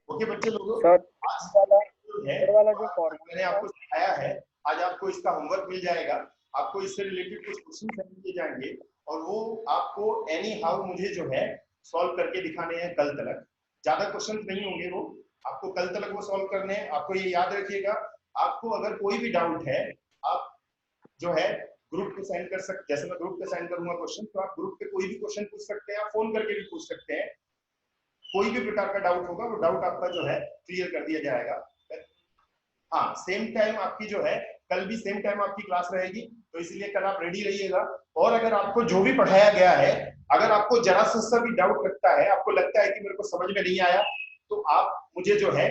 Okay बच्चे लोगों, सर वाला जो फॉर्मूला मैंने आपको सिखाया है, आज आपको इसका होमवर्क मिल जाएगा, आपको इससे रिलेटेड कुछ क्वेश्चन सेंड किए जाएंगे और वो आपको एनी हाउ मुझे जो है सॉल्व करके दिखाने हैं कल तक। ज्यादा क्वेश्चन नहीं होंगे, वो आपको कल तक वो सॉल्व करने हैं। आपको ये याद रखिएगा, आपको अगर कोई भी डाउट है आप जो है ग्रुप पे सेंड कर सकते, जैसे मैं ग्रुप पे सेंड करूंगा क्वेश्चन, तो आप ग्रुप पे कोई भी क्वेश्चन पूछ सकते हैं, आप फोन करके भी पूछ सकते हैं। कोई भी प्रकार का डाउट होगा वो डाउट आपका जो है क्लियर कर दिया जाएगा। हाँ, सेम टाइम आपकी जो है कल भी सेम टाइम आपकी क्लास रहेगी, तो इसलिए कल आप रेडी रहिएगा। और अगर आपको जो भी पढ़ाया गया है, अगर आपको जरा सा भी डाउट लगता है, आपको लगता है कि मेरे को समझ में नहीं आया, तो आप मुझे जो है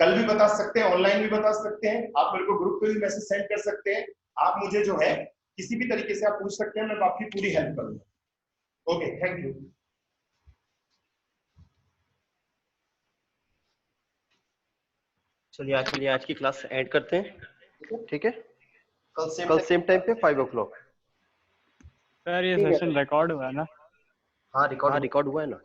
कल भी बता सकते हैं, ऑनलाइन भी बता सकते हैं, आप मेरे को ग्रुप पे भी मैसेज सेंड कर सकते हैं। आप मुझे जो है किसी भी तरीके से आप पूछ सकते हैं, मैं आपकी पूरी हेल्प करूंगा। Okay, thank you. चलिए आज की क्लास एंड करते हैं, ठीक है? कल सेम टाइम पे 5 o'clock। सर ये ठीक है सेशन रिकॉर्ड हुआ है ना? हाँ रिकॉर्ड रिकॉर्ड हुआ है ना?